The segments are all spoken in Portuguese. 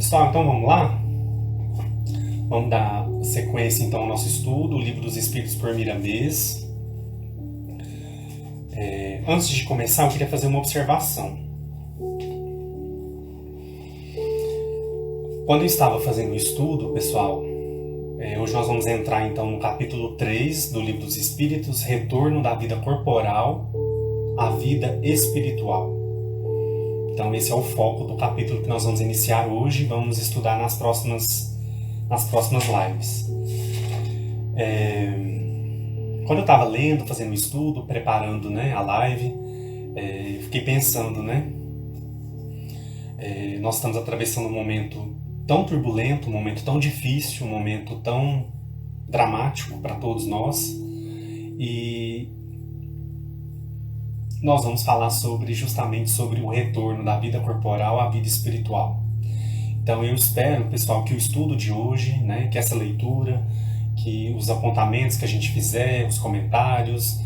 Pessoal, então vamos lá? Vamos dar sequência então ao nosso estudo, o Livro dos Espíritos por Miramês. Antes de começar, eu queria fazer uma observação. Quando eu estava fazendo o estudo, pessoal, hoje nós vamos entrar então no capítulo 3 do Livro dos Espíritos, Retorno da Vida Corporal à Vida Espiritual. Então esse é o foco do capítulo que nós vamos iniciar hoje e vamos estudar nas próximas lives. Quando eu estava lendo, fazendo o estudo, preparando, a live, eu fiquei pensando, nós estamos atravessando um momento tão turbulento, um momento tão difícil, um momento tão dramático para todos nós, e nós vamos falar justamente sobre o retorno da vida corporal à vida espiritual. Então eu espero, pessoal, que o estudo de hoje, que essa leitura, que os apontamentos que a gente fizer, os comentários,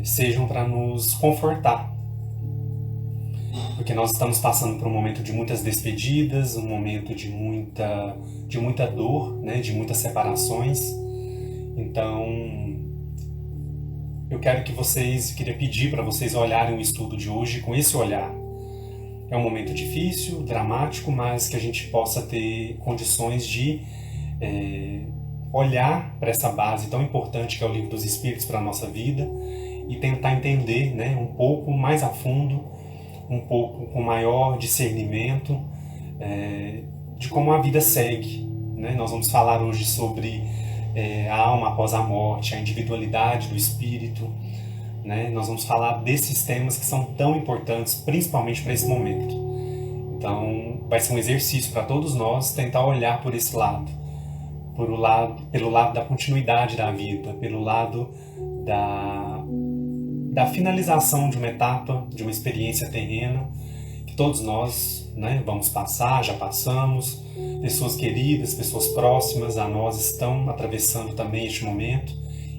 sejam para nos confortar. Porque nós estamos passando por um momento de muitas despedidas, um momento de muita dor, de muitas separações. Então, eu queria pedir para vocês olharem o estudo de hoje com esse olhar. É um momento difícil, dramático, mas que a gente possa ter condições de olhar para essa base tão importante que é o Livro dos Espíritos para a nossa vida e tentar entender um pouco mais a fundo, um pouco com maior discernimento de como a vida segue. Nós vamos falar hoje sobre a alma após a morte, a individualidade do espírito. Nós vamos falar desses temas que são tão importantes, principalmente para esse momento. Então, vai ser um exercício para todos nós tentar olhar por esse lado, pelo lado da continuidade da vida, pelo lado da finalização de uma etapa, de uma experiência terrena, que todos nós vamos passar, já passamos, pessoas queridas, pessoas próximas a nós estão atravessando também este momento,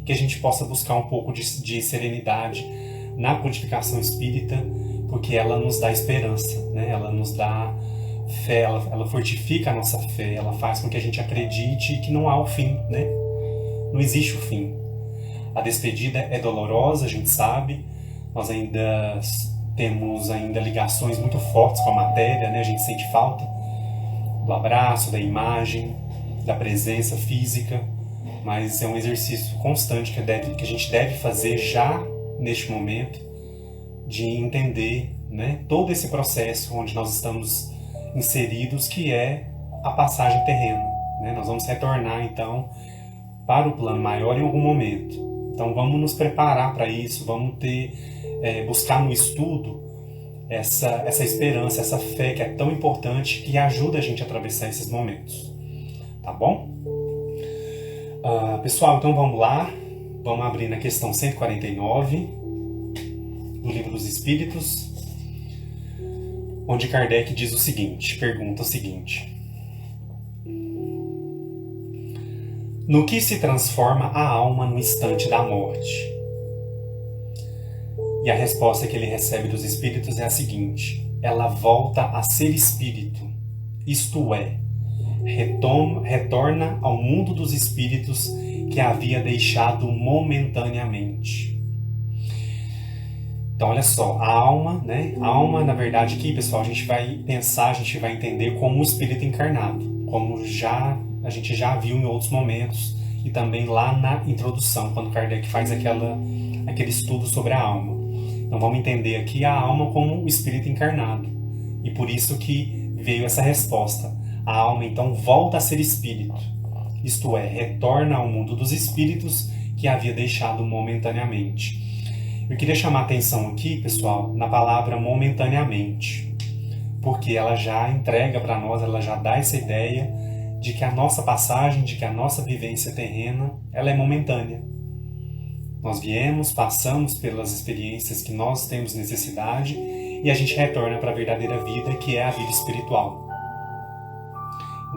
que a gente possa buscar um pouco de serenidade na codificação espírita, porque ela nos dá esperança, ela nos dá fé, ela fortifica a nossa fé, ela faz com que a gente acredite que não há o fim, não existe o fim. A despedida é dolorosa, a gente sabe, nós ainda temos ligações muito fortes com a matéria, a gente sente falta do abraço, da imagem, da presença física, mas é um exercício constante que a gente deve fazer já neste momento, de entender todo esse processo onde nós estamos inseridos, que é a passagem terrena. Nós vamos retornar então para o plano maior em algum momento. Então vamos nos preparar para isso, vamos buscar no estudo essa esperança, essa fé que é tão importante, que ajuda a gente a atravessar esses momentos. Tá bom? Pessoal, então vamos lá. Vamos abrir na questão 149 do Livro dos Espíritos, onde Kardec diz o seguinte, pergunta o seguinte: no que se transforma a alma no instante da morte? E a resposta que ele recebe dos espíritos é a seguinte: ela volta a ser espírito, isto é, retorna ao mundo dos espíritos que havia deixado momentaneamente. Então, olha só, a alma, A alma, na verdade, aqui, pessoal, a gente vai pensar, a gente vai entender como o espírito encarnado, como a gente já viu em outros momentos, e também lá na introdução, quando Kardec faz aquele estudo sobre a alma. Então vamos entender aqui a alma como o espírito encarnado. E por isso que veio essa resposta. A alma então volta a ser espírito. Isto é, retorna ao mundo dos espíritos que havia deixado momentaneamente. Eu queria chamar a atenção aqui, pessoal, na palavra momentaneamente. Porque ela já entrega para nós, ela já dá essa ideia de que a nossa passagem, de que a nossa vivência terrena, ela é momentânea. Nós viemos, passamos pelas experiências que nós temos necessidade e a gente retorna para a verdadeira vida, que é a vida espiritual.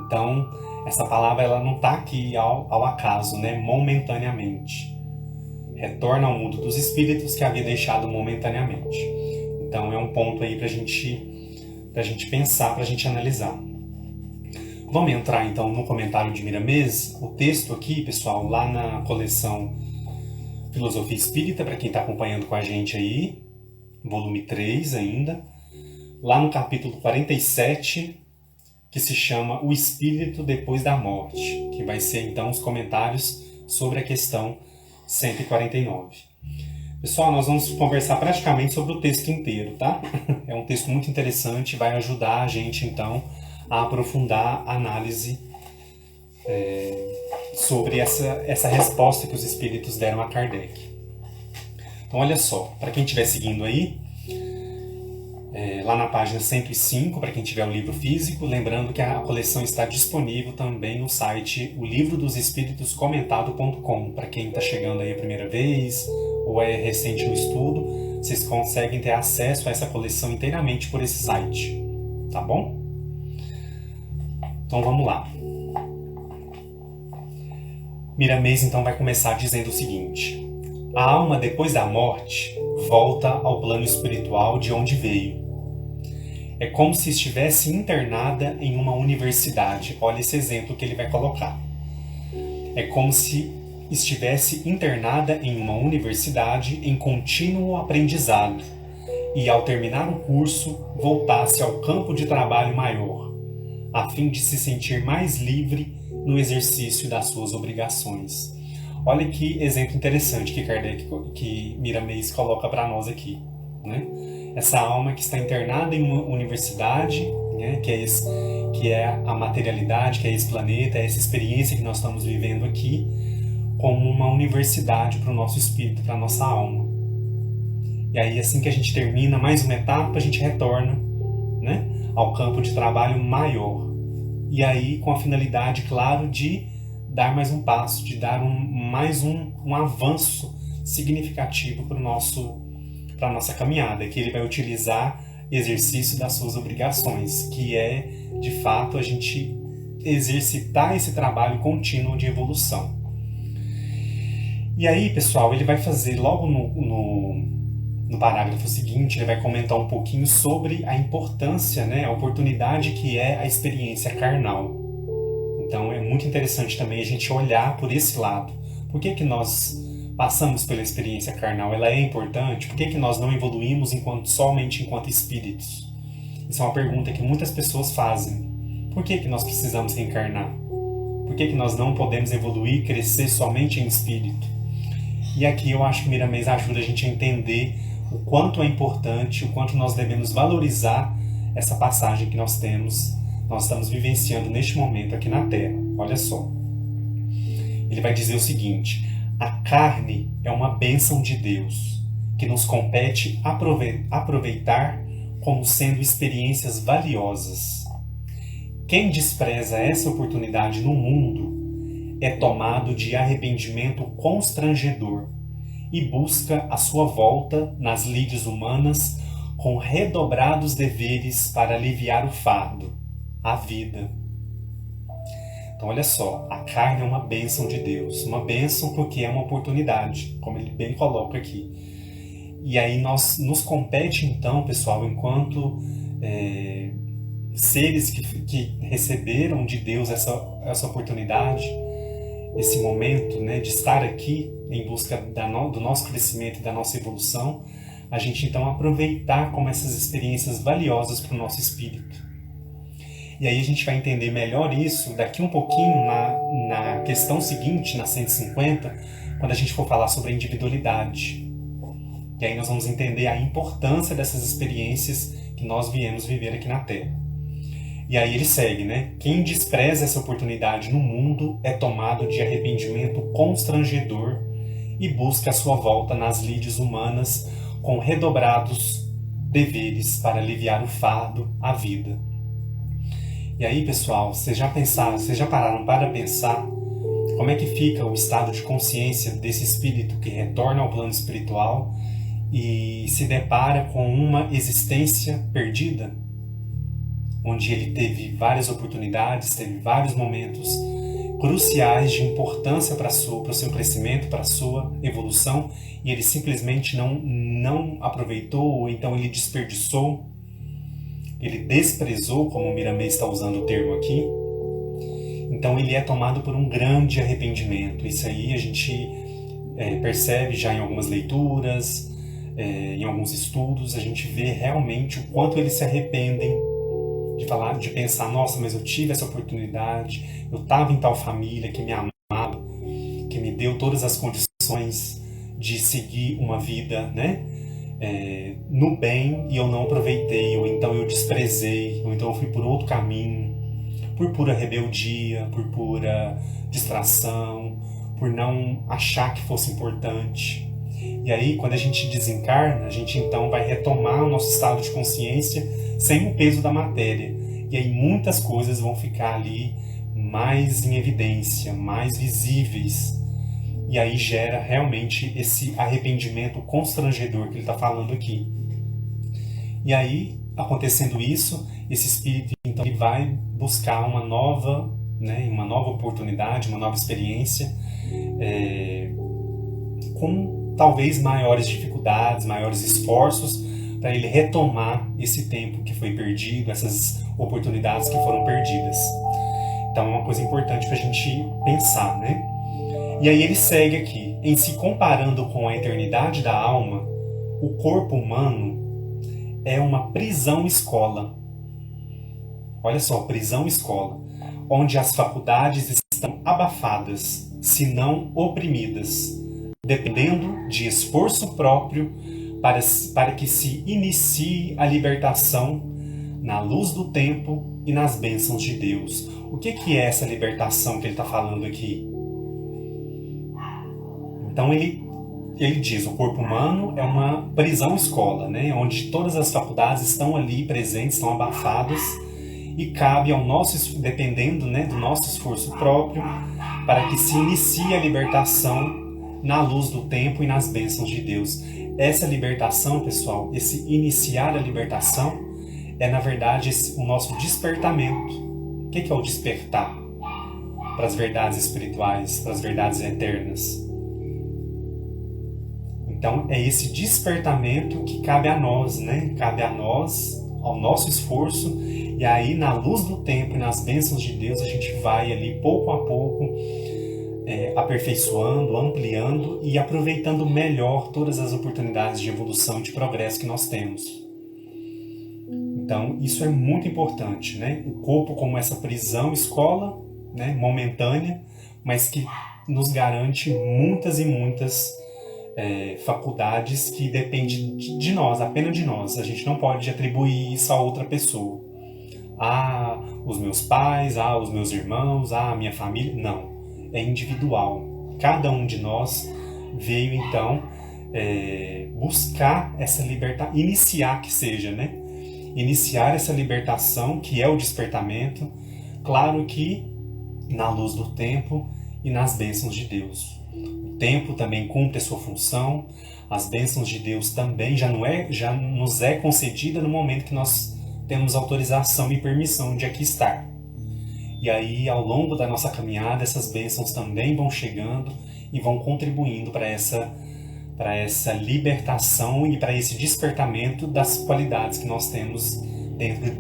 Então, essa palavra ela não está aqui ao acaso, momentaneamente. Retorna ao mundo dos espíritos que havia deixado momentaneamente. Então, é um ponto aí para a gente pensar, para a gente analisar. Vamos entrar então no comentário de Miramês. O texto aqui, pessoal, lá na coleção Filosofia Espírita, para quem está acompanhando com a gente aí, volume 3 ainda, lá no capítulo 47, que se chama O Espírito Depois da Morte, que vai ser então os comentários sobre a questão 149. Pessoal, nós vamos conversar praticamente sobre o texto inteiro, tá? É um texto muito interessante, vai ajudar a gente então a aprofundar a análise sobre essa resposta que os espíritos deram a Kardec. Então, olha só, para quem estiver seguindo aí, lá na página 105, para quem tiver o livro físico, lembrando que a coleção está disponível também no site o livro dos espíritos comentado.com. Para quem está chegando aí a primeira vez ou é recente no estudo, vocês conseguem ter acesso a essa coleção inteiramente por esse site, tá bom? Então vamos lá. Miramês então vai começar dizendo o seguinte: a alma depois da morte volta ao plano espiritual de onde veio. É como se estivesse internada em uma universidade. Olha esse exemplo que ele vai colocar. É como se estivesse internada em uma universidade em contínuo aprendizado e, ao terminar o curso, voltasse ao campo de trabalho maior, a fim de se sentir mais livre no exercício das suas obrigações. Olha que exemplo interessante que Miramês coloca para nós aqui, né? Essa alma que está internada em uma universidade, né, que é a materialidade, que é esse planeta, é essa experiência que nós estamos vivendo aqui, como uma universidade para o nosso espírito, para a nossa alma. E aí, assim que a gente termina mais uma etapa, a gente retorna, né, ao campo de trabalho maior. E aí, com a finalidade, claro, de dar mais um passo, de dar mais um avanço significativo para a nossa caminhada, que ele vai utilizar exercício das suas obrigações, que é, de fato, a gente exercitar esse trabalho contínuo de evolução. E aí, pessoal, ele vai fazer logo no parágrafo seguinte, ele vai comentar um pouquinho sobre a importância, né, a oportunidade que é a experiência carnal. Então é muito interessante também a gente olhar por esse lado. Por que nós passamos pela experiência carnal? Ela é importante? Por que nós não evoluímos somente enquanto espíritos? Isso é uma pergunta que muitas pessoas fazem. Por que nós precisamos reencarnar? Por que nós não podemos evoluir, crescer somente em espírito? E aqui eu acho que Miramês ajuda a gente a entender o quanto é importante, o quanto nós devemos valorizar essa passagem que nós estamos vivenciando neste momento aqui na Terra. Olha só. Ele vai dizer o seguinte: a carne é uma bênção de Deus, que nos compete aproveitar como sendo experiências valiosas. Quem despreza essa oportunidade no mundo é tomado de arrependimento constrangedor e busca a sua volta nas lides humanas com redobrados deveres para aliviar o fardo, a vida. Então olha só, a carne é uma bênção de Deus, uma bênção porque é uma oportunidade, como ele bem coloca aqui. E aí nos compete então, pessoal, enquanto seres que receberam de Deus essa oportunidade, esse momento, né, de estar aqui em busca do nosso crescimento e da nossa evolução, a gente então aproveitar como essas experiências valiosas para o nosso espírito. E aí a gente vai entender melhor isso daqui um pouquinho na questão seguinte, na 150, quando a gente for falar sobre a individualidade. E aí nós vamos entender a importância dessas experiências que nós viemos viver aqui na Terra. E aí ele segue, né? Quem despreza essa oportunidade no mundo é tomado de arrependimento constrangedor e busca a sua volta nas lides humanas com redobrados deveres para aliviar o fardo, a vida. E aí, pessoal, vocês já pararam para pensar como é que fica o estado de consciência desse espírito que retorna ao plano espiritual e se depara com uma existência perdida? Onde ele teve várias oportunidades, teve vários momentos cruciais de importância para o seu crescimento, para a sua evolução, e ele simplesmente não aproveitou, ou então ele desperdiçou, ele desprezou, como o Miramês está usando o termo aqui. Então ele é tomado por um grande arrependimento. Isso aí a gente percebe já em algumas leituras, em alguns estudos, a gente vê realmente o quanto eles se arrependem de pensar, nossa, mas eu tive essa oportunidade, eu estava em tal família que me amava, que me deu todas as condições de seguir uma vida, né, no bem, e eu não aproveitei, ou então eu desprezei, ou então eu fui por outro caminho, por pura rebeldia, por pura distração, por não achar que fosse importante. E aí, quando a gente desencarna, a gente então vai retomar o nosso estado de consciência sem o peso da matéria. E aí muitas coisas vão ficar ali mais em evidência, mais visíveis. E aí gera realmente esse arrependimento constrangedor que ele está falando aqui. E aí, acontecendo isso, esse espírito então ele vai buscar uma nova oportunidade, uma nova experiência, com talvez maiores dificuldades, maiores esforços, para ele retomar esse tempo que foi perdido, essas oportunidades que foram perdidas. Então é uma coisa importante para a gente pensar, né? E aí ele segue aqui, em se comparando com a eternidade da alma, o corpo humano é uma prisão-escola. Olha só, prisão-escola, onde as faculdades estão abafadas, se não oprimidas, dependendo de esforço próprio para que se inicie a libertação na luz do tempo e nas bênçãos de Deus. O que é essa libertação que ele está falando aqui? Então ele diz, o corpo humano é uma prisão-escola, né? Onde todas as faculdades estão ali presentes, estão abafadas, e cabe ao nosso, dependendo, né, do nosso esforço próprio, para que se inicie a libertação na luz do tempo e nas bênçãos de Deus. Essa libertação, pessoal, esse iniciar a libertação, é na verdade o nosso despertamento. O que é o despertar? Para as verdades espirituais, para as verdades eternas. Então é esse despertamento que cabe a nós, né? Cabe a nós, ao nosso esforço, e aí na luz do tempo e nas bênçãos de Deus a gente vai ali pouco a pouco aperfeiçoando, ampliando e aproveitando melhor todas as oportunidades de evolução e de progresso que nós temos. Então isso é muito importante, né? O corpo como essa prisão escola, né? Momentânea, mas que nos garante muitas e muitas faculdades que dependem de nós, apenas de nós. A gente não pode atribuir isso a outra pessoa. Os meus pais, os meus irmãos, a minha família. Não. É individual. Cada um de nós veio então buscar essa libertação, iniciar que seja, né? Iniciar essa libertação, que é o despertamento, claro que na luz do tempo e nas bênçãos de Deus. O tempo também cumpre a sua função, as bênçãos de Deus também já nos é concedida no momento que nós temos autorização e permissão de aqui estar. E aí, ao longo da nossa caminhada, essas bênçãos também vão chegando e vão contribuindo para essa libertação e para esse despertamento das qualidades que nós temos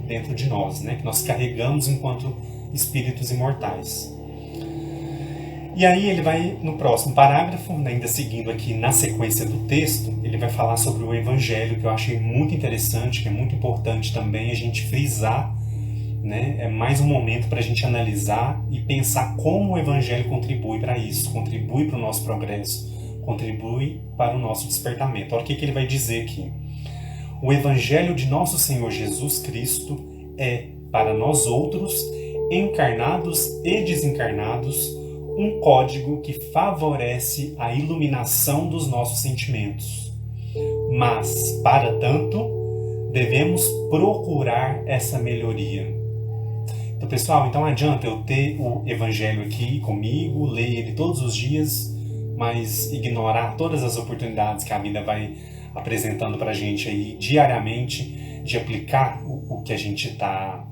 dentro de nós, né? Que nós carregamos enquanto espíritos imortais. E aí ele vai, no próximo parágrafo, ainda seguindo aqui na sequência do texto, ele vai falar sobre o Evangelho, que eu achei muito interessante, que é muito importante também a gente frisar, né? É mais um momento para a gente analisar e pensar como o Evangelho contribui para isso, contribui para o nosso progresso, contribui para o nosso despertamento. Olha o que ele vai dizer aqui. O Evangelho de nosso Senhor Jesus Cristo é, para nós outros, encarnados e desencarnados, um código que favorece a iluminação dos nossos sentimentos. Mas, para tanto, devemos procurar essa melhoria. Então, pessoal, então adianta eu ter o Evangelho aqui comigo, ler ele todos os dias, mas ignorar todas as oportunidades que a vida vai apresentando para a gente aí diariamente, de aplicar o que a gente está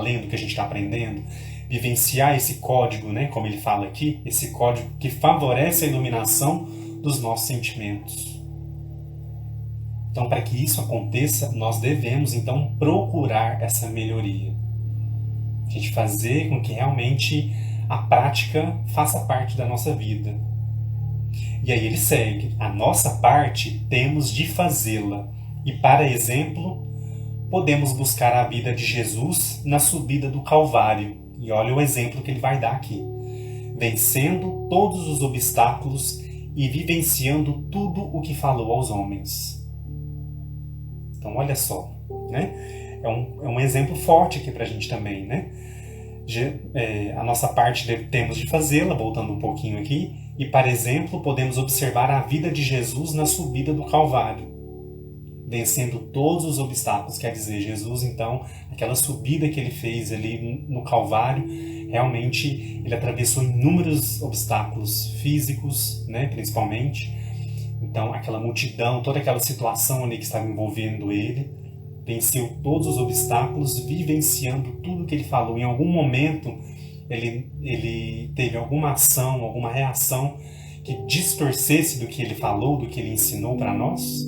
lendo, o que a gente está aprendendo, vivenciar esse código, né, como ele fala aqui, esse código que favorece a iluminação dos nossos sentimentos. Então, para que isso aconteça, nós devemos, então, procurar essa melhoria. A gente fazer com que realmente a prática faça parte da nossa vida. E aí ele segue: a nossa parte temos de fazê-la, e para exemplo, podemos buscar a vida de Jesus na subida do Calvário. E olha o exemplo que ele vai dar aqui: vencendo todos os obstáculos e vivenciando tudo o que falou aos homens. Então olha só, né? É um exemplo forte aqui para a gente também, né? A nossa parte temos de fazê-la, voltando um pouquinho aqui, e para exemplo podemos observar a vida de Jesus na subida do Calvário, vencendo todos os obstáculos. Quer dizer, Jesus então, aquela subida que ele fez ali no Calvário, realmente ele atravessou inúmeros obstáculos físicos, né, principalmente. Então aquela multidão, toda aquela situação ali que estava envolvendo ele, venceu todos os obstáculos, vivenciando tudo que ele falou. Em algum momento ele teve alguma ação, alguma reação que distorcesse do que ele falou, do que ele ensinou para nós?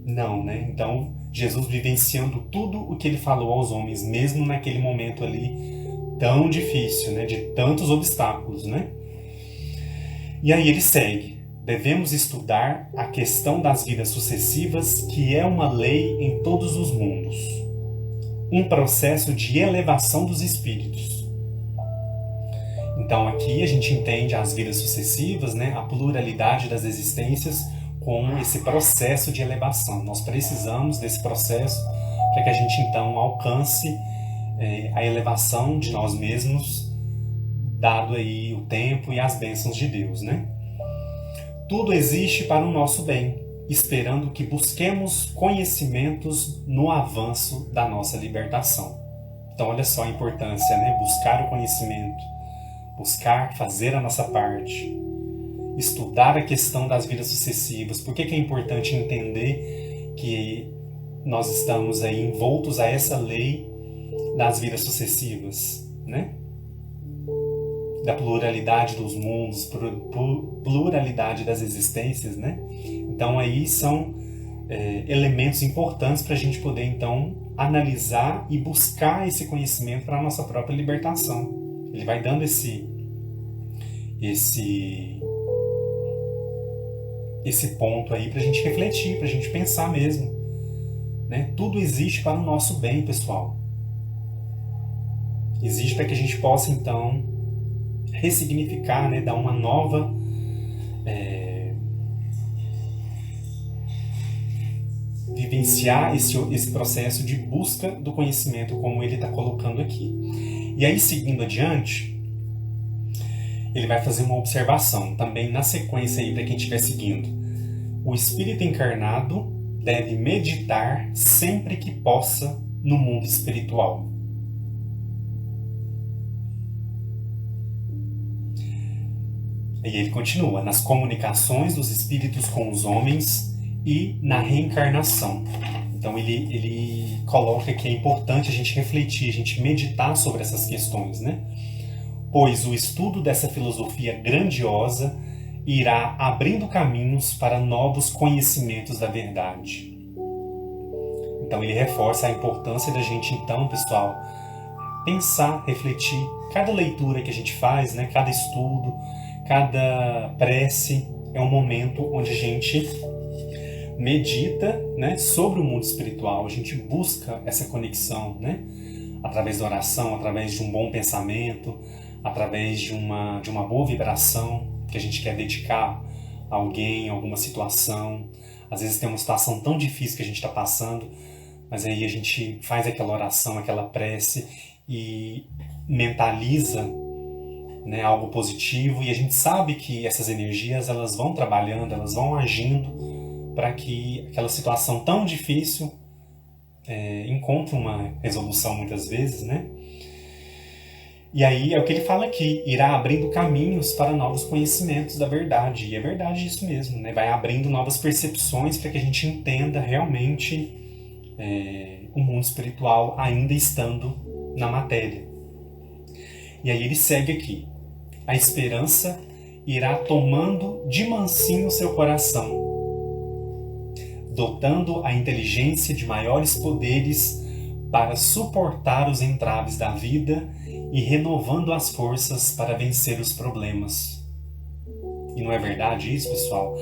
Não, né? Então, Jesus vivenciando tudo o que ele falou aos homens, mesmo naquele momento ali tão difícil, né? De tantos obstáculos, né? E aí ele segue: devemos estudar a questão das vidas sucessivas, que é uma lei em todos os mundos, um processo de elevação dos espíritos. Então aqui a gente entende as vidas sucessivas, né? A pluralidade das existências, como esse processo de elevação. Nós precisamos desse processo para que a gente então alcance a elevação de nós mesmos, dado aí o tempo e as bênçãos de Deus, né? Tudo existe para o nosso bem, esperando que busquemos conhecimentos no avanço da nossa libertação. Então olha só a importância, né? Buscar o conhecimento, buscar fazer a nossa parte, estudar a questão das vidas sucessivas. Por que é importante entender que nós estamos aí envoltos a essa lei das vidas sucessivas, né? Da pluralidade dos mundos, pluralidade das existências, né? Então aí são elementos importantes para a gente poder então analisar e buscar esse conhecimento para a nossa própria libertação. Ele vai dando esse ponto aí para a gente refletir, para a gente pensar mesmo, né? Tudo existe para o nosso bem, pessoal. Existe para que a gente possa então ressignificar, né? Dar uma nova vivenciar esse processo de busca do conhecimento, como ele está colocando aqui. E aí, seguindo adiante, ele vai fazer uma observação também na sequência aí para quem estiver seguindo. O espírito encarnado deve meditar sempre que possa no mundo espiritual. E ele continua: nas comunicações dos espíritos com os homens e na reencarnação. Então ele coloca que é importante a gente refletir, a gente meditar sobre essas questões, né? Pois o estudo dessa filosofia grandiosa irá abrindo caminhos para novos conhecimentos da verdade. Então ele reforça a importância da gente então, pessoal, pensar, refletir. Cada leitura que a gente faz, né? Cada estudo, cada prece é um momento onde a gente medita, né, sobre o mundo espiritual. A gente busca essa conexão, né, através da oração, através de um bom pensamento, através de uma boa vibração que a gente quer dedicar a alguém, a alguma situação. Às vezes tem uma situação tão difícil que a gente está passando, mas aí a gente faz aquela oração, aquela prece e mentaliza, né, algo positivo, e a gente sabe que essas energias elas vão trabalhando, elas vão agindo para que aquela situação tão difícil encontre uma resolução muitas vezes, né? E aí é o que ele fala aqui: irá abrindo caminhos para novos conhecimentos da verdade. E é verdade isso mesmo, né? Vai abrindo novas percepções para que a gente entenda realmente o mundo espiritual ainda estando na matéria. E aí ele segue aqui: a esperança irá tomando de mansinho seu coração, dotando a inteligência de maiores poderes para suportar os entraves da vida e renovando as forças para vencer os problemas. E não é verdade isso, pessoal?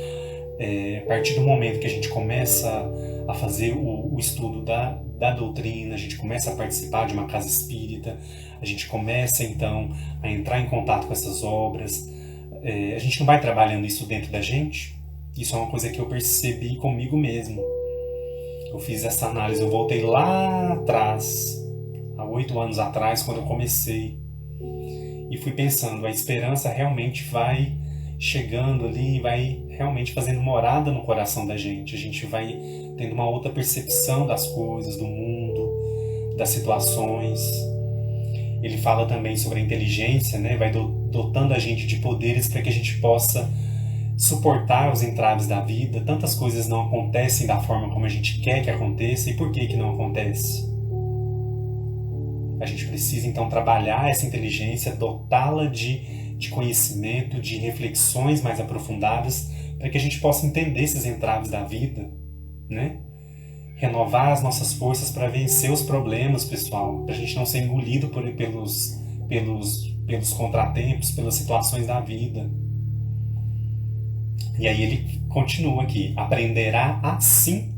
A partir do momento que a gente começa a fazer o estudo da doutrina, a gente começa a participar de uma casa espírita, a gente começa então a entrar em contato com essas obras, a gente não vai trabalhando isso dentro da gente. Isso é uma coisa que eu percebi comigo mesmo. Eu fiz essa análise, eu voltei lá atrás, há 8 anos atrás, quando eu comecei, e fui pensando, a esperança realmente vai chegando ali, vai realmente fazendo morada no coração da gente. A gente vai tendo uma outra percepção das coisas, do mundo, das situações. Ele fala também sobre a inteligência, né? Vai dotando a gente de poderes para que a gente possa suportar os entraves da vida. Tantas coisas não acontecem da forma como a gente quer que aconteça. E por que não acontece? A gente precisa então trabalhar essa inteligência, dotá-la de conhecimento, de reflexões mais aprofundadas, para que a gente possa entender esses entraves da vida, né? Renovar as nossas forças para vencer os problemas, pessoal, para a gente não ser engolido pelos contratempos, pelas situações da vida. E aí ele continua aqui, aprenderá assim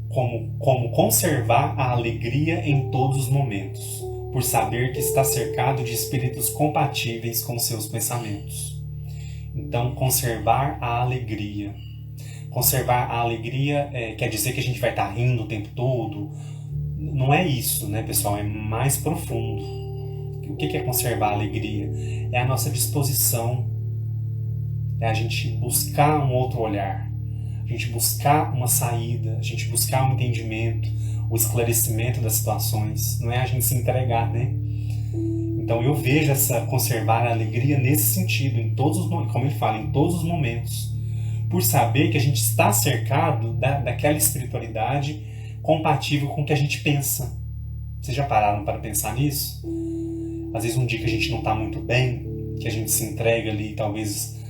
como conservar a alegria em todos os momentos, por saber que está cercado de espíritos compatíveis com seus pensamentos. Então, conservar a alegria. Conservar a alegria quer dizer que a gente vai estar rindo o tempo todo? Não é isso, né, pessoal? É mais profundo. O que é conservar a alegria? É a nossa disposição. É a gente buscar um outro olhar. A gente buscar uma saída. A gente buscar um entendimento, o esclarecimento das situações. Não é a gente se entregar, né? Então eu vejo essa conservar a alegria nesse sentido, em todos os, como ele fala, em todos os momentos. Por saber que a gente está cercado daquela espiritualidade compatível com o que a gente pensa. Vocês já pararam para pensar nisso? Às vezes um dia que a gente não está muito bem, que a gente se entrega ali, talvez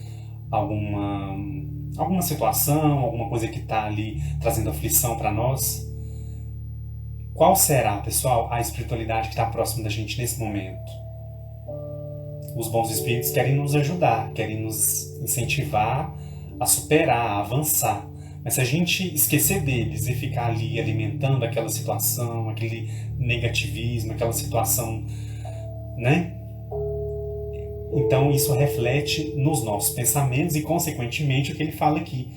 alguma situação, alguma coisa que está ali trazendo aflição para nós. Qual será, pessoal, a espiritualidade que está próxima da gente nesse momento? Os bons espíritos querem nos ajudar, querem nos incentivar a superar, a avançar. Mas se a gente esquecer deles e ficar ali alimentando aquela situação, aquele negativismo, aquela situação, né? Então isso reflete nos nossos pensamentos e, consequentemente, o que ele fala aqui,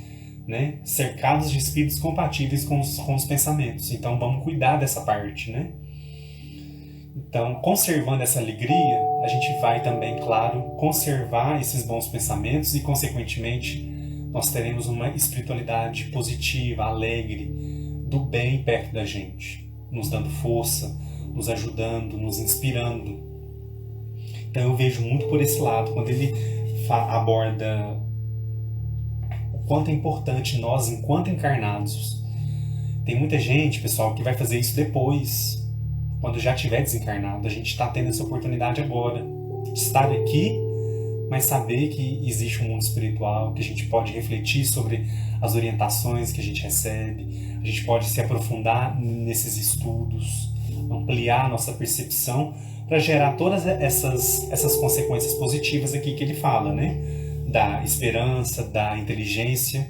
né? Cercados de espíritos compatíveis com os pensamentos. Então vamos cuidar dessa parte, né? Então, conservando essa alegria, a gente vai também, claro, conservar esses bons pensamentos e, consequentemente, nós teremos uma espiritualidade positiva, alegre, do bem perto da gente, nos dando força, nos ajudando, nos inspirando. Então eu vejo muito por esse lado, quando ele aborda o quanto é importante nós, enquanto encarnados. Tem muita gente, pessoal, que vai fazer isso depois, quando já estiver desencarnado. A gente está tendo essa oportunidade agora de estar aqui, mas saber que existe um mundo espiritual, que a gente pode refletir sobre as orientações que a gente recebe, a gente pode se aprofundar nesses estudos, ampliar a nossa percepção para gerar todas essas consequências positivas aqui que ele fala, né? Da esperança, da inteligência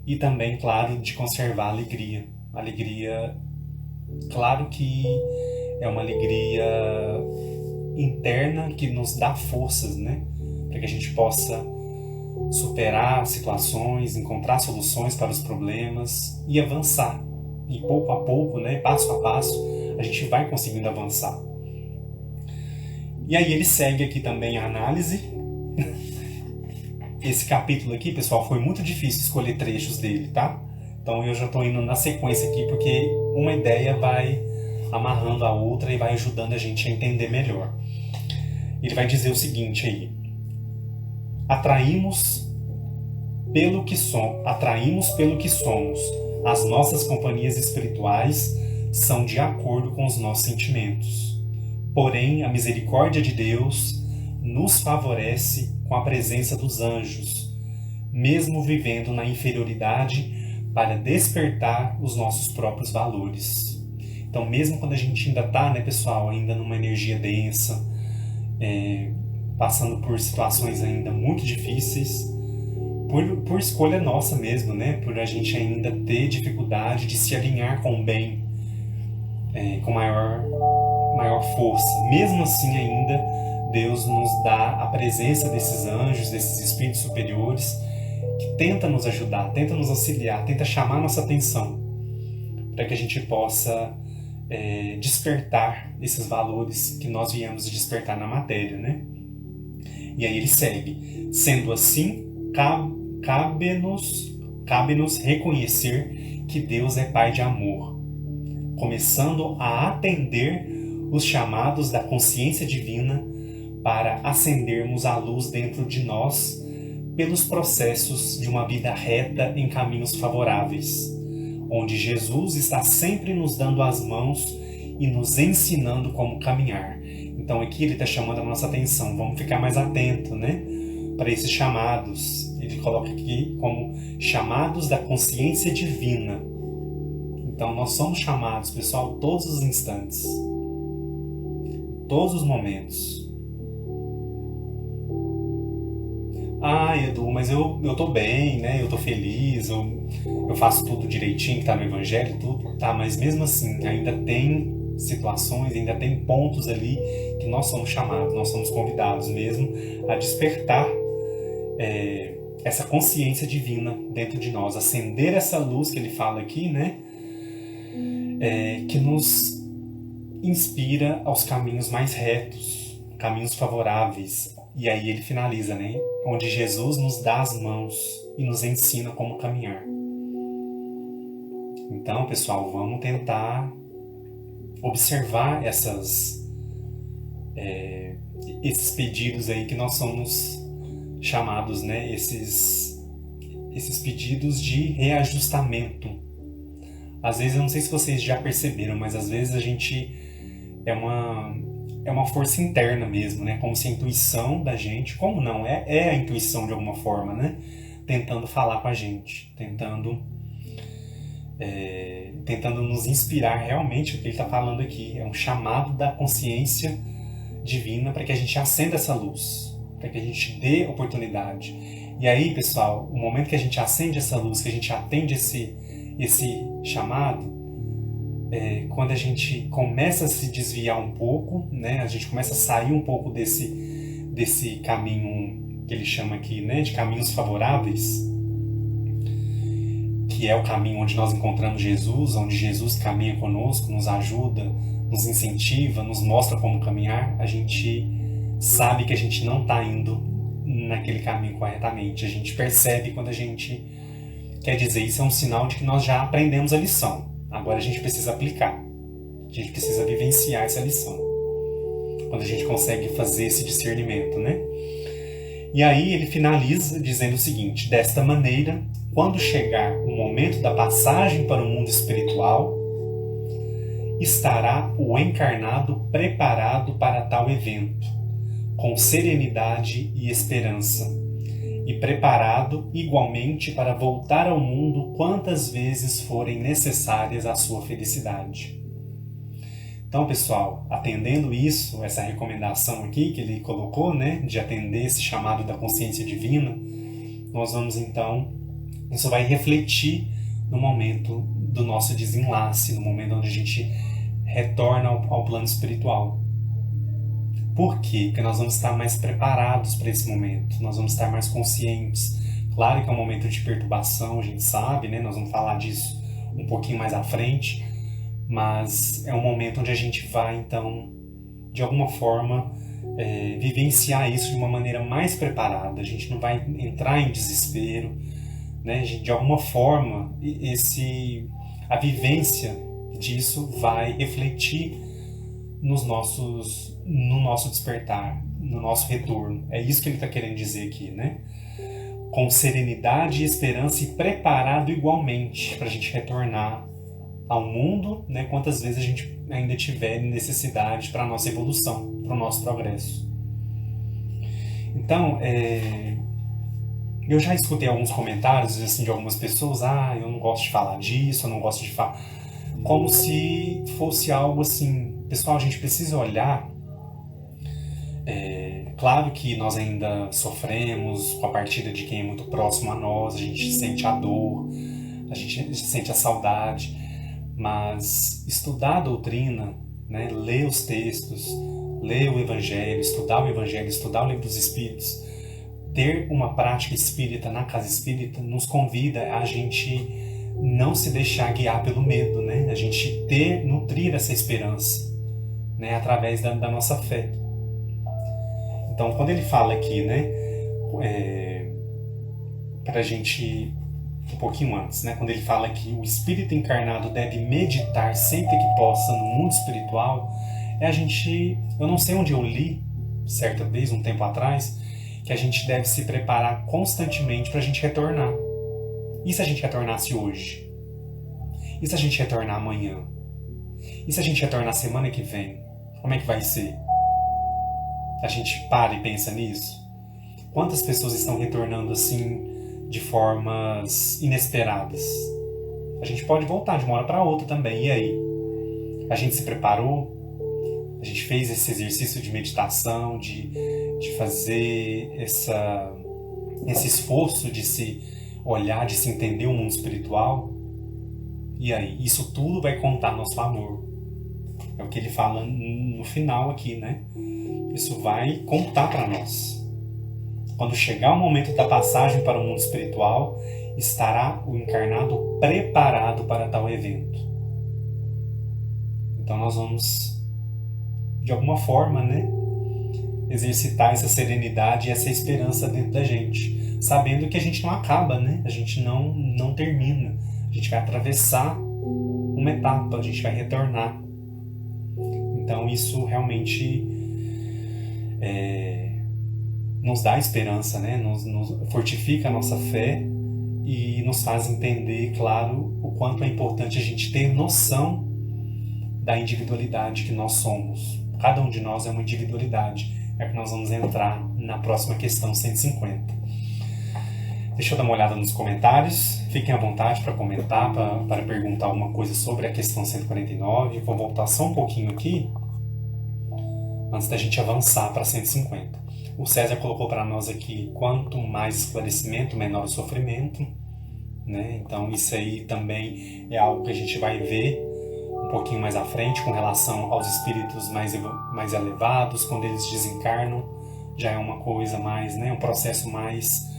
e também, claro, de conservar a alegria. A alegria, claro que é uma alegria interna que nos dá forças, né? Para que a gente possa superar situações, encontrar soluções para os problemas e avançar. E pouco a pouco, né, passo a passo, a gente vai conseguindo avançar. E aí ele segue aqui também a análise. Esse capítulo aqui, pessoal, foi muito difícil escolher trechos dele, tá? Então eu já estou indo na sequência aqui, porque uma ideia vai amarrando a outra e vai ajudando a gente a entender melhor. Ele vai dizer o seguinte aí: atraímos pelo que somos. As nossas companhias espirituais são de acordo com os nossos sentimentos. Porém, a misericórdia de Deus nos favorece com a presença dos anjos, mesmo vivendo na inferioridade, para despertar os nossos próprios valores. Então, mesmo quando a gente ainda está, né, pessoal, ainda numa energia densa, passando por situações ainda muito difíceis, por escolha nossa mesmo, né, por a gente ainda ter dificuldade de se alinhar com o bem, com maior força. Mesmo assim ainda, Deus nos dá a presença desses anjos, desses espíritos superiores, que tenta nos ajudar, tenta nos auxiliar, tenta chamar nossa atenção, para que a gente possa despertar esses valores que nós viemos despertar na matéria, né? E aí ele segue: sendo assim, cabe-nos reconhecer que Deus é Pai de amor, começando a atender os chamados da consciência divina para acendermos a luz dentro de nós pelos processos de uma vida reta em caminhos favoráveis, onde Jesus está sempre nos dando as mãos e nos ensinando como caminhar. Então aqui ele está chamando a nossa atenção, vamos ficar mais atento, né, para esses chamados. Ele coloca aqui como chamados da consciência divina. Então nós somos chamados, pessoal, todos os instantes, todos os momentos. Ah, Edu, mas eu tô bem, né? Eu tô feliz, eu faço tudo direitinho, que tá no Evangelho, tudo. Tá, mas mesmo assim, ainda tem situações, ainda tem pontos ali que nós somos chamados, nós somos convidados mesmo a despertar essa consciência divina dentro de nós, acender essa luz que ele fala aqui, né? Que nos inspira aos caminhos mais retos, caminhos favoráveis. E aí ele finaliza, né? Onde Jesus nos dá as mãos e nos ensina como caminhar. Então, pessoal, vamos tentar observar esses pedidos aí que nós somos chamados, né? Esses pedidos de reajustamento. Às vezes, eu não sei se vocês já perceberam, mas às vezes a gente é uma força interna mesmo, né? Como se a intuição da gente, como não? É a intuição de alguma forma, né? Tentando falar com a gente, tentando nos inspirar realmente o que ele está falando aqui. É um chamado da consciência divina para que a gente acenda essa luz, para que a gente dê oportunidade. E aí, pessoal, o momento que a gente acende essa luz, que a gente atende esse chamado, quando a gente começa a se desviar um pouco, né, a gente começa a sair um pouco desse caminho que ele chama aqui, né, de caminhos favoráveis, que é o caminho onde nós encontramos Jesus, onde Jesus caminha conosco, nos ajuda, nos incentiva, nos mostra como caminhar. A gente sabe que a gente não está indo naquele caminho corretamente. A gente percebe quando a gente quer dizer, isso é um sinal de que nós já aprendemos a lição. Agora a gente precisa aplicar, a gente precisa vivenciar essa lição, quando a gente consegue fazer esse discernimento, né? E aí ele finaliza dizendo o seguinte: desta maneira, quando chegar o momento da passagem para o mundo espiritual, estará o encarnado preparado para tal evento, com serenidade e esperança, e preparado igualmente para voltar ao mundo quantas vezes forem necessárias à sua felicidade. Então, pessoal, atendendo isso, essa recomendação aqui que ele colocou, né, de atender esse chamado da consciência divina, nós vamos então, isso vai refletir no momento do nosso desenlace, no momento onde a gente retorna ao plano espiritual. Por quê? Porque nós vamos estar mais preparados para esse momento, nós vamos estar mais conscientes. Claro que é um momento de perturbação, a gente sabe, né? Nós vamos falar disso um pouquinho mais à frente, mas é um momento onde a gente vai, então, de alguma forma, vivenciar isso de uma maneira mais preparada. A gente não vai entrar em desespero, né? De alguma forma, a vivência disso vai refletir no nosso despertar, no nosso retorno. É isso que ele está querendo dizer aqui, né? Com serenidade, esperança e preparado igualmente para a gente retornar ao mundo, né? Quantas vezes a gente ainda tiver necessidade para a nossa evolução, para o nosso progresso. Então, eu já escutei alguns comentários assim, de algumas pessoas: eu não gosto de falar disso, eu não gosto de falar. como se fosse algo assim. Pessoal, a gente precisa olhar. Claro que nós ainda sofremos com a partida de quem é muito próximo a nós, a gente sente a dor, a gente sente a saudade, mas estudar a doutrina, né, ler os textos, ler o Evangelho, estudar o Livro dos Espíritos, ter uma prática espírita na casa espírita nos convida a gente não se deixar guiar pelo medo, né? A gente nutrir essa esperança, né, através da nossa fé. Então, quando ele fala aqui, né, para a gente, um pouquinho antes, né, quando ele fala que o espírito encarnado deve meditar sempre que possa no mundo espiritual, eu não sei onde eu li, certa vez, um tempo atrás, que a gente deve se preparar constantemente para a gente retornar. E se a gente retornasse hoje? E se a gente retornar amanhã? E se a gente retornar semana que vem? Como é que vai ser? A gente para e pensa nisso? Quantas pessoas estão retornando assim de formas inesperadas? A gente pode voltar de uma hora para outra também. E aí? A gente se preparou? A gente fez esse exercício de meditação, de fazer esse esforço de se olhar, de se entender o mundo espiritual? E aí? Isso tudo vai contar a nosso favor. É o que ele fala no final aqui, né? Isso vai contar para nós. Quando chegar o momento da passagem para o mundo espiritual, estará o encarnado preparado para tal evento. Então nós vamos, de alguma forma, né, exercitar essa serenidade e essa esperança dentro da gente, sabendo que a gente não acaba, né? A gente não termina. A gente vai atravessar uma etapa, a gente vai retornar. Então isso realmente nos dá esperança, né? Nos fortifica a nossa fé e nos faz entender, claro, o quanto é importante a gente ter noção da individualidade que nós somos. Cada um de nós é uma individualidade. É que nós vamos entrar na próxima questão 150. Deixa eu dar uma olhada nos comentários. Fiquem à vontade para comentar, para perguntar alguma coisa sobre a questão 149. Vou voltar só um pouquinho aqui, antes da gente avançar para 150. O César colocou para nós aqui: quanto mais esclarecimento, menor o sofrimento, né? Então isso aí também é algo que a gente vai ver um pouquinho mais à frente com relação aos espíritos mais elevados. Quando eles desencarnam, já é uma coisa mais, né, um processo mais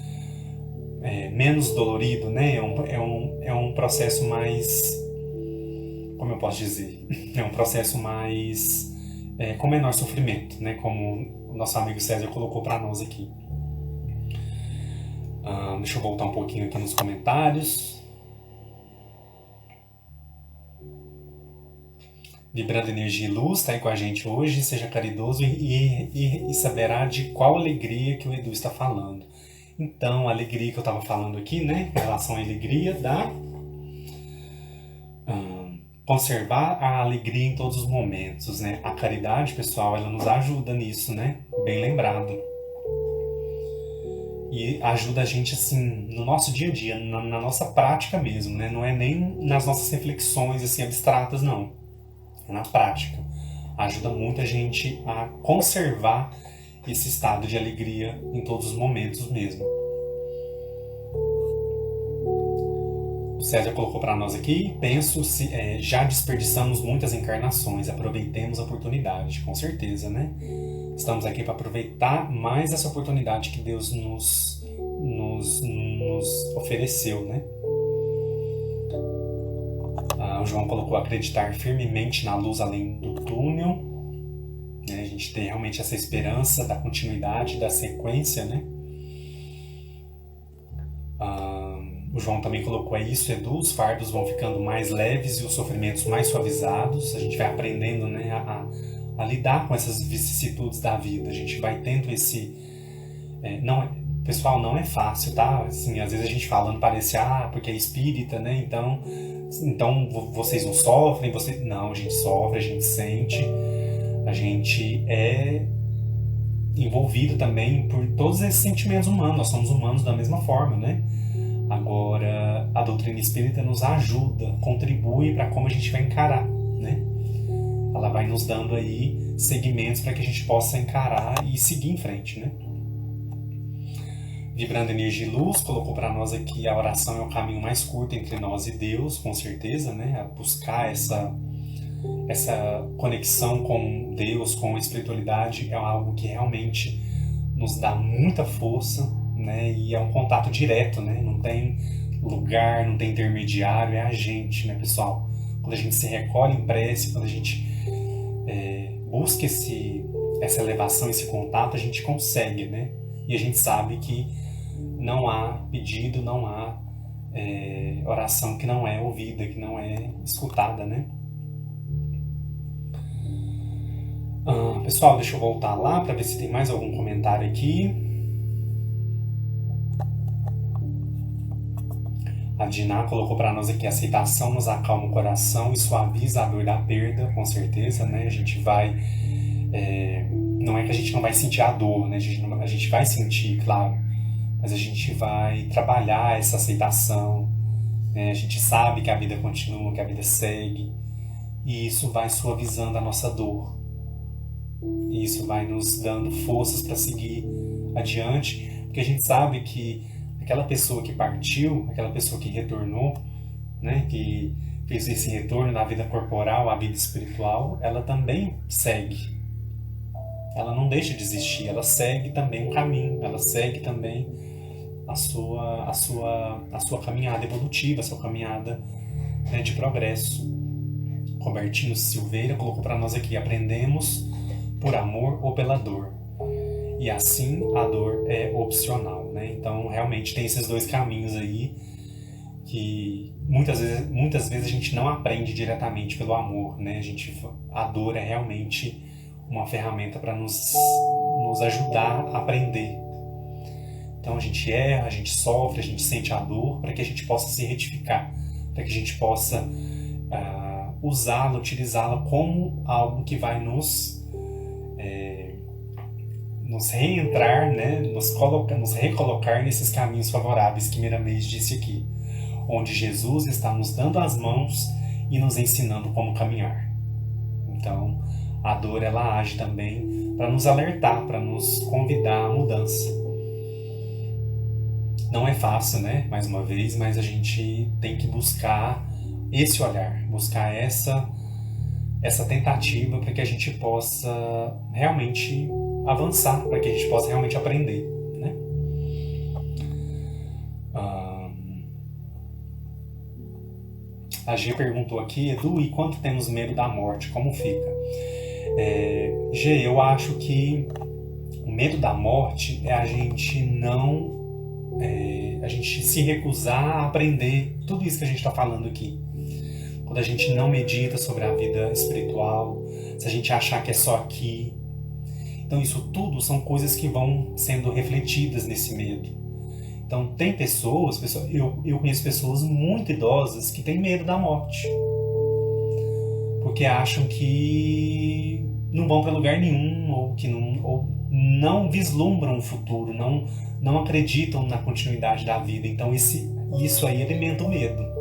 menos dolorido, né? É um processo mais, como eu posso dizer, é um processo mais com menor sofrimento, né? Como o nosso amigo César colocou para nós aqui. Deixa eu voltar um pouquinho aqui nos comentários. Vibrando energia e luz, está aí com a gente hoje. Seja caridoso e saberá de qual alegria que o Edu está falando. Então, a alegria que eu estava falando aqui, né, em relação à alegria da conservar a alegria em todos os momentos, né? A caridade, pessoal, ela nos ajuda nisso, né? Bem lembrado. E ajuda a gente, assim, no nosso dia a dia, na nossa prática mesmo, né? Não é nem nas nossas reflexões, assim, abstratas, não. É na prática. Ajuda muito a gente a conservar esse estado de alegria em todos os momentos mesmo. O César colocou para nós aqui: penso já desperdiçamos muitas encarnações, aproveitemos a oportunidade. Com certeza, né? Estamos aqui para aproveitar mais essa oportunidade que Deus nos ofereceu, né? O João colocou: acreditar firmemente na luz além do túnel, né? A gente tem realmente essa esperança da continuidade, da sequência, né? O João também colocou: isso, Edu, os fardos vão ficando mais leves e os sofrimentos mais suavizados. A gente vai aprendendo, né, a lidar com essas vicissitudes da vida. A gente vai tendo esse... pessoal, não é fácil, tá? Assim, às vezes a gente falando parece, porque é espírita, né? Então vocês não sofrem, Não, a gente sofre, a gente sente, a gente é envolvido também por todos esses sentimentos humanos. Nós somos humanos da mesma forma, né? Agora, a doutrina espírita nos ajuda, contribui para como a gente vai encarar, né? Ela vai nos dando aí segmentos para que a gente possa encarar e seguir em frente, né? Vibrando Energia e Luz colocou para nós aqui a oração é o caminho mais curto entre nós e Deus, com certeza, né? A buscar essa conexão com Deus, com a espiritualidade, é algo que realmente nos dá muita força, né? E é um contato direto, né? Não tem lugar, não tem intermediário, é a gente, né, pessoal? Quando a gente se recolhe em prece, quando a gente busca essa elevação, esse contato, a gente consegue, né? E a gente sabe que não há pedido, não há oração que não é ouvida, que não é escutada, né? Pessoal, deixa eu voltar lá para ver se tem mais algum comentário aqui. A Diná colocou para nós aqui: a aceitação nos acalma o coração e suaviza a dor da perda, com certeza, né? A gente vai... não é que a gente não vai sentir a dor, né? A gente vai sentir, claro, mas a gente vai trabalhar essa aceitação, né? A gente sabe que a vida continua, que a vida segue, e isso vai suavizando a nossa dor. E isso vai nos dando forças para seguir adiante, porque a gente sabe que aquela pessoa que partiu, aquela pessoa que retornou, né, que fez esse retorno na vida corporal, à vida espiritual, ela também segue. Ela não deixa de existir, ela segue também o caminho, ela segue também a sua caminhada evolutiva, a sua caminhada, né, de progresso. Robertinho Silveira colocou para nós aqui: aprendemos por amor ou pela dor. E assim a dor é opcional, né? Então realmente tem esses dois caminhos aí que muitas vezes a gente não aprende diretamente pelo amor, né? A dor é realmente uma ferramenta para nos ajudar a aprender. Então a gente erra, a gente sofre, a gente sente a dor para que a gente possa se retificar, para que a gente possa usá-la, utilizá-la como algo que vai nos reentrar, né? nos recolocar nesses caminhos favoráveis que Miramês disse aqui, onde Jesus está nos dando as mãos e nos ensinando como caminhar. Então, a dor ela age também para nos alertar, para nos convidar à mudança. Não é fácil, né? Mais uma vez, mas a gente tem que buscar esse olhar, buscar essa tentativa para que a gente possa realmente avançar, para que a gente possa realmente aprender, né? A G perguntou aqui: Edu, e quando temos medo da morte, como fica? G, eu acho que o medo da morte é a gente se recusar a aprender tudo isso que a gente está falando aqui. Quando a gente não medita sobre a vida espiritual, se a gente achar que é só aqui. Então isso tudo são coisas que vão sendo refletidas nesse medo. Então tem pessoas, eu conheço pessoas muito idosas que têm medo da morte. Porque acham que não vão para lugar nenhum, ou não vislumbram o futuro, não acreditam na continuidade da vida. Então isso aí alimenta o medo.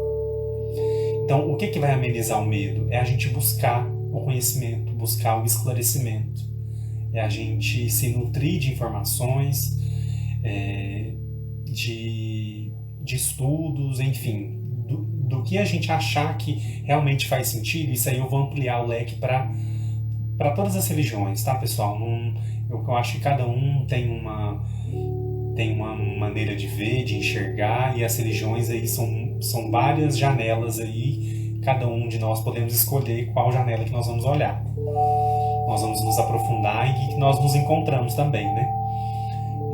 Então, o que vai amenizar o medo? É a gente buscar o conhecimento, buscar o esclarecimento. É a gente se nutrir de informações, de estudos, enfim, do que a gente achar que realmente faz sentido. Isso aí eu vou ampliar o leque para todas as religiões, tá, pessoal? Eu acho que cada um tem uma maneira de ver, de enxergar, e as religiões aí são várias janelas aí, cada um de nós podemos escolher qual janela que nós vamos olhar. Nós vamos nos aprofundar e que nós nos encontramos também, né?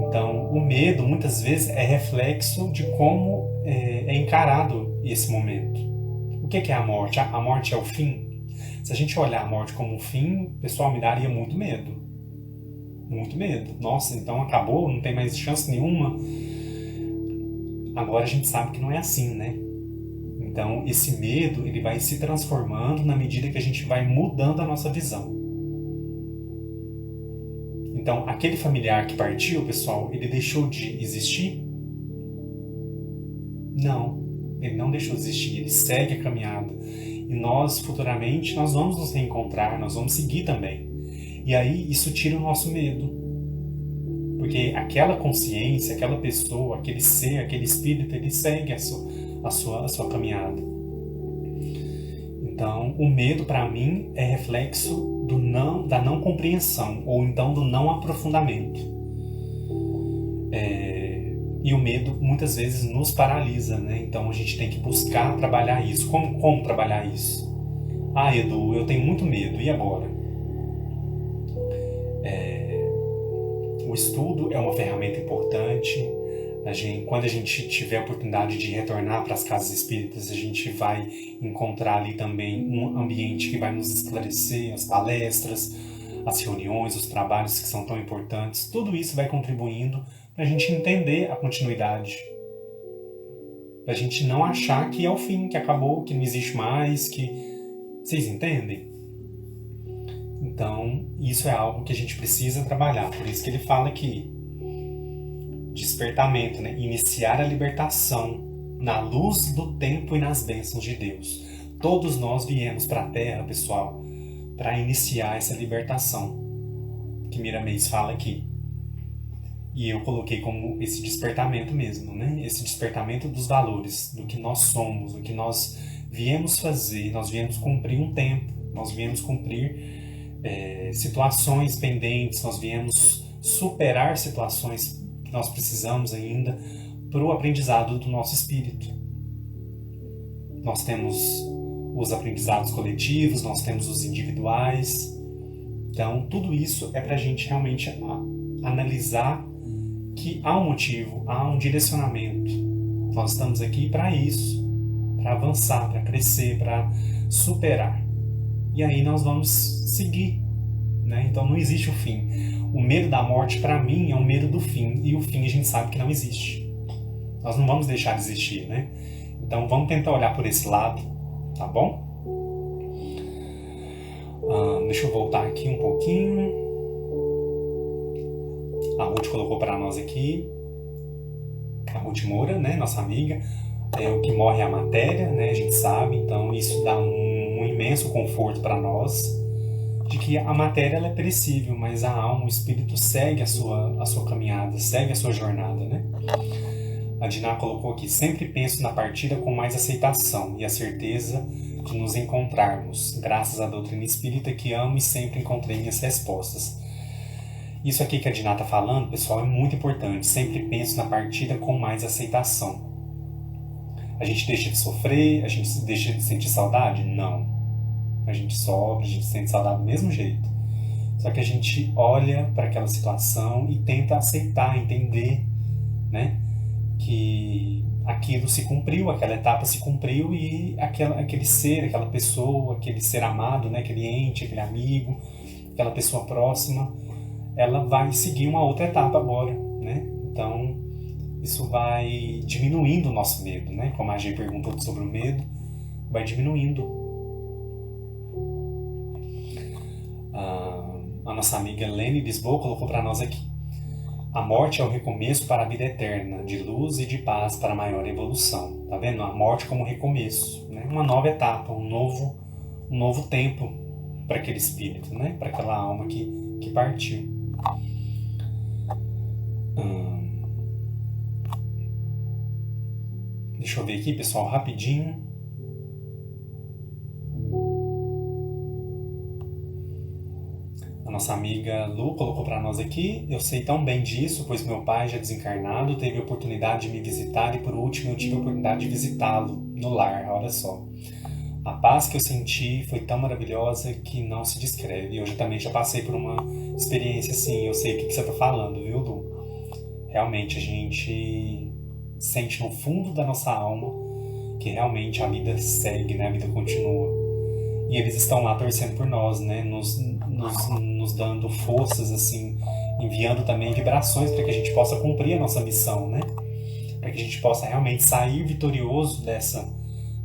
Então, o medo muitas vezes é reflexo de como é encarado esse momento. O que é a morte? A morte é o fim? Se a gente olhar a morte como um fim, pessoal, me daria muito medo. Muito medo. Nossa, então acabou, não tem mais chance nenhuma. Agora a gente sabe que não é assim, né? Então esse medo ele vai se transformando na medida que a gente vai mudando a nossa visão. Então aquele familiar que partiu, pessoal, ele deixou de existir? Não, ele não deixou de existir, ele segue a caminhada. E nós, futuramente, nós vamos nos reencontrar, nós vamos seguir também. E aí, isso tira o nosso medo. Porque aquela consciência, aquela pessoa, aquele ser, aquele espírito, ele segue a sua caminhada. Então, o medo, para mim, é reflexo da não compreensão, ou então do não aprofundamento. E o medo, muitas vezes, nos paralisa, né? Então, a gente tem que buscar trabalhar isso. Como trabalhar isso? Ah, Edu, eu tenho muito medo, e agora? O estudo é uma ferramenta importante. Quando a gente tiver a oportunidade de retornar para as casas espíritas, a gente vai encontrar ali também um ambiente que vai nos esclarecer, as palestras, as reuniões, os trabalhos que são tão importantes. Tudo isso vai contribuindo para a gente entender a continuidade. Para a gente não achar que é o fim, que acabou, que não existe mais, que... Vocês entendem? Então, isso é algo que a gente precisa trabalhar. Por isso que ele fala aqui, despertamento, né? Iniciar a libertação na luz do tempo e nas bênçãos de Deus. Todos nós viemos para a Terra, pessoal, para iniciar essa libertação que Miramês fala aqui. E eu coloquei como esse despertamento mesmo, né? Esse despertamento dos valores, do que nós somos, do que nós viemos fazer. Nós viemos cumprir um tempo, nós viemos cumprir situações pendentes, nós viemos superar situações que nós precisamos ainda para o aprendizado do nosso espírito. Nós temos os aprendizados coletivos, nós temos os individuais. Então, tudo isso é para a gente realmente analisar que há um motivo, há um direcionamento. Nós estamos aqui para isso, para avançar, para crescer, para superar. E aí nós vamos seguir, né? Então não existe o fim. O medo da morte, para mim, é um medo do fim. E o fim a gente sabe que não existe. Nós não vamos deixar de existir, né? Então vamos tentar olhar por esse lado, tá bom? Deixa eu voltar aqui um pouquinho. A Ruth colocou para nós aqui. A Ruth Moura, né? Nossa amiga. O que morre é a matéria, né? A gente sabe. Então isso dá um imenso conforto para nós, de que a matéria ela é perecível, mas a alma, o espírito segue a sua caminhada, segue a sua jornada, né? A Diná colocou aqui, sempre penso na partida com mais aceitação e a certeza de nos encontrarmos, graças à doutrina espírita que amo e sempre encontrei minhas respostas. Isso aqui que a Diná está falando, pessoal, é muito importante. Sempre penso na partida com mais aceitação. A gente deixa de sofrer? A gente deixa de sentir saudade? Não. A gente sofre, a gente sente saudade do mesmo jeito. Só que a gente olha para aquela situação e tenta aceitar, entender, né? Que aquilo se cumpriu, aquela etapa se cumpriu e aquele ser, aquela pessoa, aquele ser amado, né? Aquele ente, aquele amigo, aquela pessoa próxima, ela vai seguir uma outra etapa agora, né? Então, isso vai diminuindo o nosso medo, né? Como a G perguntou sobre o medo, vai diminuindo. A nossa amiga Lene Lisboa colocou para nós aqui. A morte é o recomeço para a vida eterna, de luz e de paz para maior evolução. Tá vendo? A morte como recomeço, né? Uma nova etapa, um novo tempo para aquele espírito, né? Para aquela alma que partiu. Deixa eu ver aqui, pessoal, rapidinho. A nossa amiga Lu colocou para nós aqui. Eu sei tão bem disso, pois meu pai, já desencarnado, teve a oportunidade de me visitar e por último eu tive a oportunidade de visitá-lo no lar, olha só. A paz que eu senti foi tão maravilhosa que não se descreve. Eu também já passei por uma experiência assim, eu sei o que você está falando, viu, Lu? Realmente a gente sente no fundo da nossa alma que realmente a vida segue, né? A vida continua. E eles estão lá torcendo por nós, né? Nos dando forças, assim, enviando também vibrações para que a gente possa cumprir a nossa missão, né? Para que a gente possa realmente sair vitorioso dessa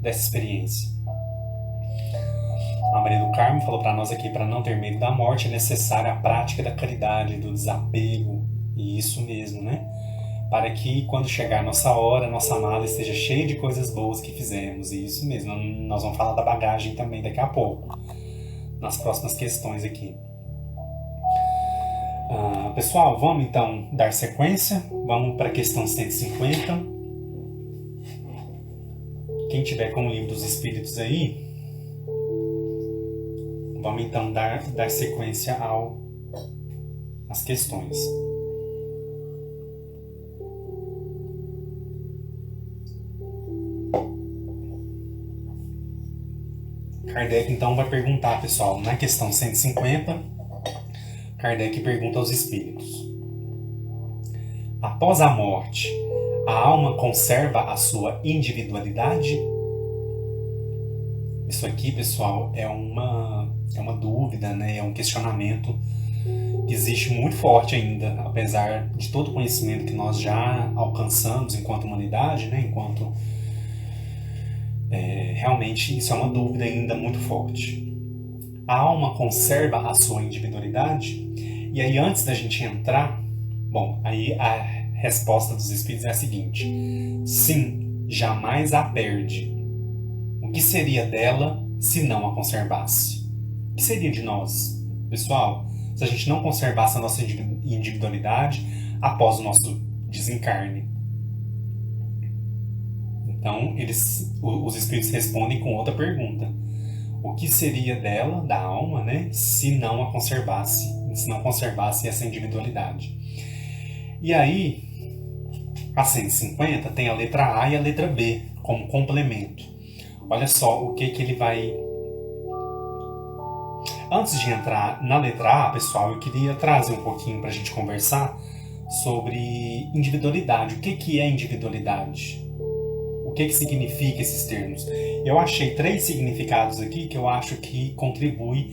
experiência. A Maria do Carmo falou para nós aqui, para não ter medo da morte, é necessária a prática da caridade, do desapego, e isso mesmo, né? para que quando chegar a nossa hora, nossa mala esteja cheia de coisas boas que fizemos. E isso mesmo, nós vamos falar da bagagem também daqui a pouco, nas próximas questões aqui. Pessoal, vamos então dar sequência, vamos para a questão 150. Quem tiver com o Livro dos Espíritos aí, vamos então dar sequência às questões. Kardec então vai perguntar, pessoal, na questão 150, Kardec pergunta aos espíritos: após a morte, a alma conserva a sua individualidade? Isso aqui, pessoal, é uma dúvida, né? É um questionamento que existe muito forte ainda, apesar de todo o conhecimento que nós já alcançamos enquanto humanidade, né? Realmente isso é uma dúvida ainda muito forte. A alma conserva a sua individualidade? E aí, antes da gente entrar, aí a resposta dos espíritos é a seguinte: sim, jamais a perde. O que seria dela se não a conservasse? O que seria de nós? Pessoal, se a gente não conservasse a nossa individualidade após o nosso desencarne. Então, os espíritos respondem com outra pergunta: o que seria dela, da alma, né, se não a conservasse, se não conservasse essa individualidade? E aí, a 150 tem a letra A e a letra B como complemento. Olha só o que ele vai... Antes de entrar na letra A, pessoal, eu queria trazer um pouquinho para a gente conversar sobre individualidade. O que é individualidade? O que significa esses termos? Eu achei 3 significados aqui que eu acho que contribui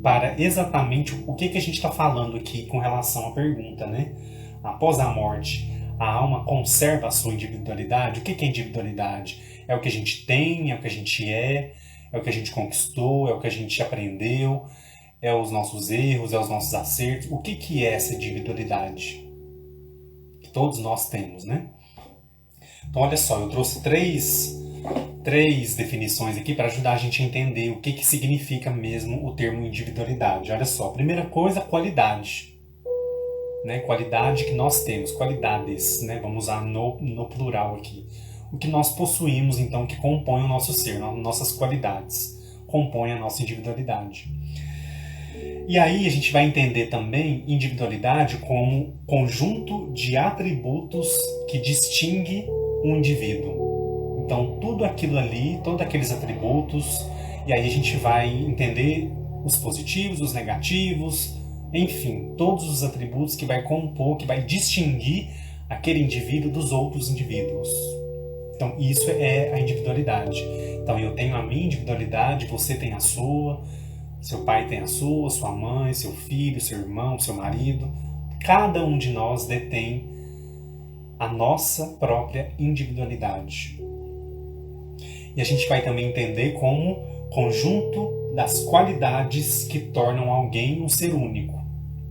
para exatamente o que a gente está falando aqui com relação à pergunta, né? Após a morte, a alma conserva a sua individualidade? O que é individualidade? É o que a gente tem, é o que a gente é o que a gente conquistou, é o que a gente aprendeu, é os nossos erros, é os nossos acertos. O que é essa individualidade? Que todos nós temos, né? Então, olha só, eu trouxe três definições aqui para ajudar a gente a entender o que significa mesmo o termo individualidade. Olha só, primeira coisa, qualidade. Né? Qualidade que nós temos, qualidades, né? Vamos usar no plural aqui. O que nós possuímos, então, que compõe o nosso ser, nossas qualidades, compõe a nossa individualidade. E aí a gente vai entender também individualidade como conjunto de atributos que distingue um indivíduo. Então, tudo aquilo ali, todos aqueles atributos, e aí a gente vai entender os positivos, os negativos, enfim, todos os atributos que vai compor, que vai distinguir aquele indivíduo dos outros indivíduos. Então, isso é a individualidade. Então, eu tenho a minha individualidade, você tem a sua, seu pai tem a sua mãe, seu filho, seu irmão, seu marido. Cada um de nós detém a nossa própria individualidade. E a gente vai também entender como conjunto das qualidades que tornam alguém um ser único,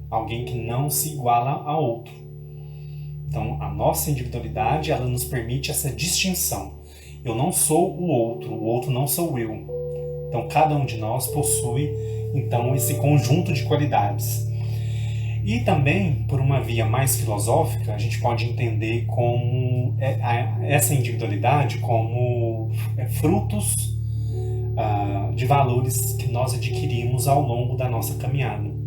alguém que não se iguala a outro. Então, a nossa individualidade, ela nos permite essa distinção. Eu não sou o outro não sou eu. Então, cada um de nós possui, então, esse conjunto de qualidades. E também, por uma via mais filosófica, a gente pode entender como essa individualidade como frutos de valores que nós adquirimos ao longo da nossa caminhada.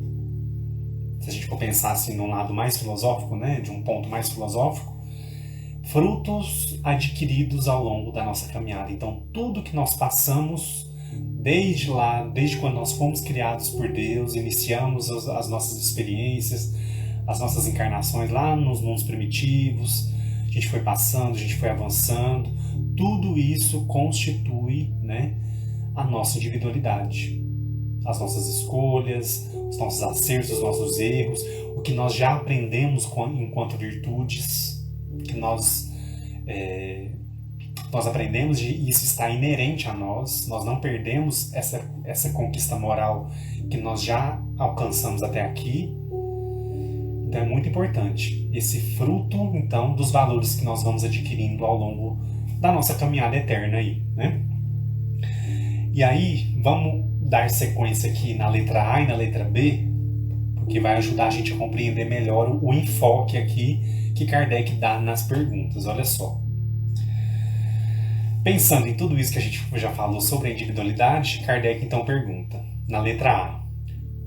Se a gente for pensar assim num lado mais filosófico, né, de um ponto mais filosófico, frutos adquiridos ao longo da nossa caminhada. Então, tudo que nós passamos desde quando nós fomos criados por Deus, iniciamos as nossas experiências, as nossas encarnações lá nos mundos primitivos, a gente foi passando, a gente foi avançando, tudo isso constitui, né, a nossa individualidade. As nossas escolhas, os nossos acertos, os nossos erros, o que nós já aprendemos enquanto virtudes, que nós aprendemos e isso está inerente a nós não perdemos essa conquista moral que nós já alcançamos até aqui. Então é muito importante esse fruto, então, dos valores que nós vamos adquirindo ao longo da nossa caminhada eterna aí, né? E aí, vamos dar sequência aqui na letra A e na letra B, porque vai ajudar a gente a compreender melhor o enfoque aqui que Kardec dá nas perguntas. Olha só. Pensando em tudo isso que a gente já falou sobre a individualidade, Kardec então pergunta, na letra A,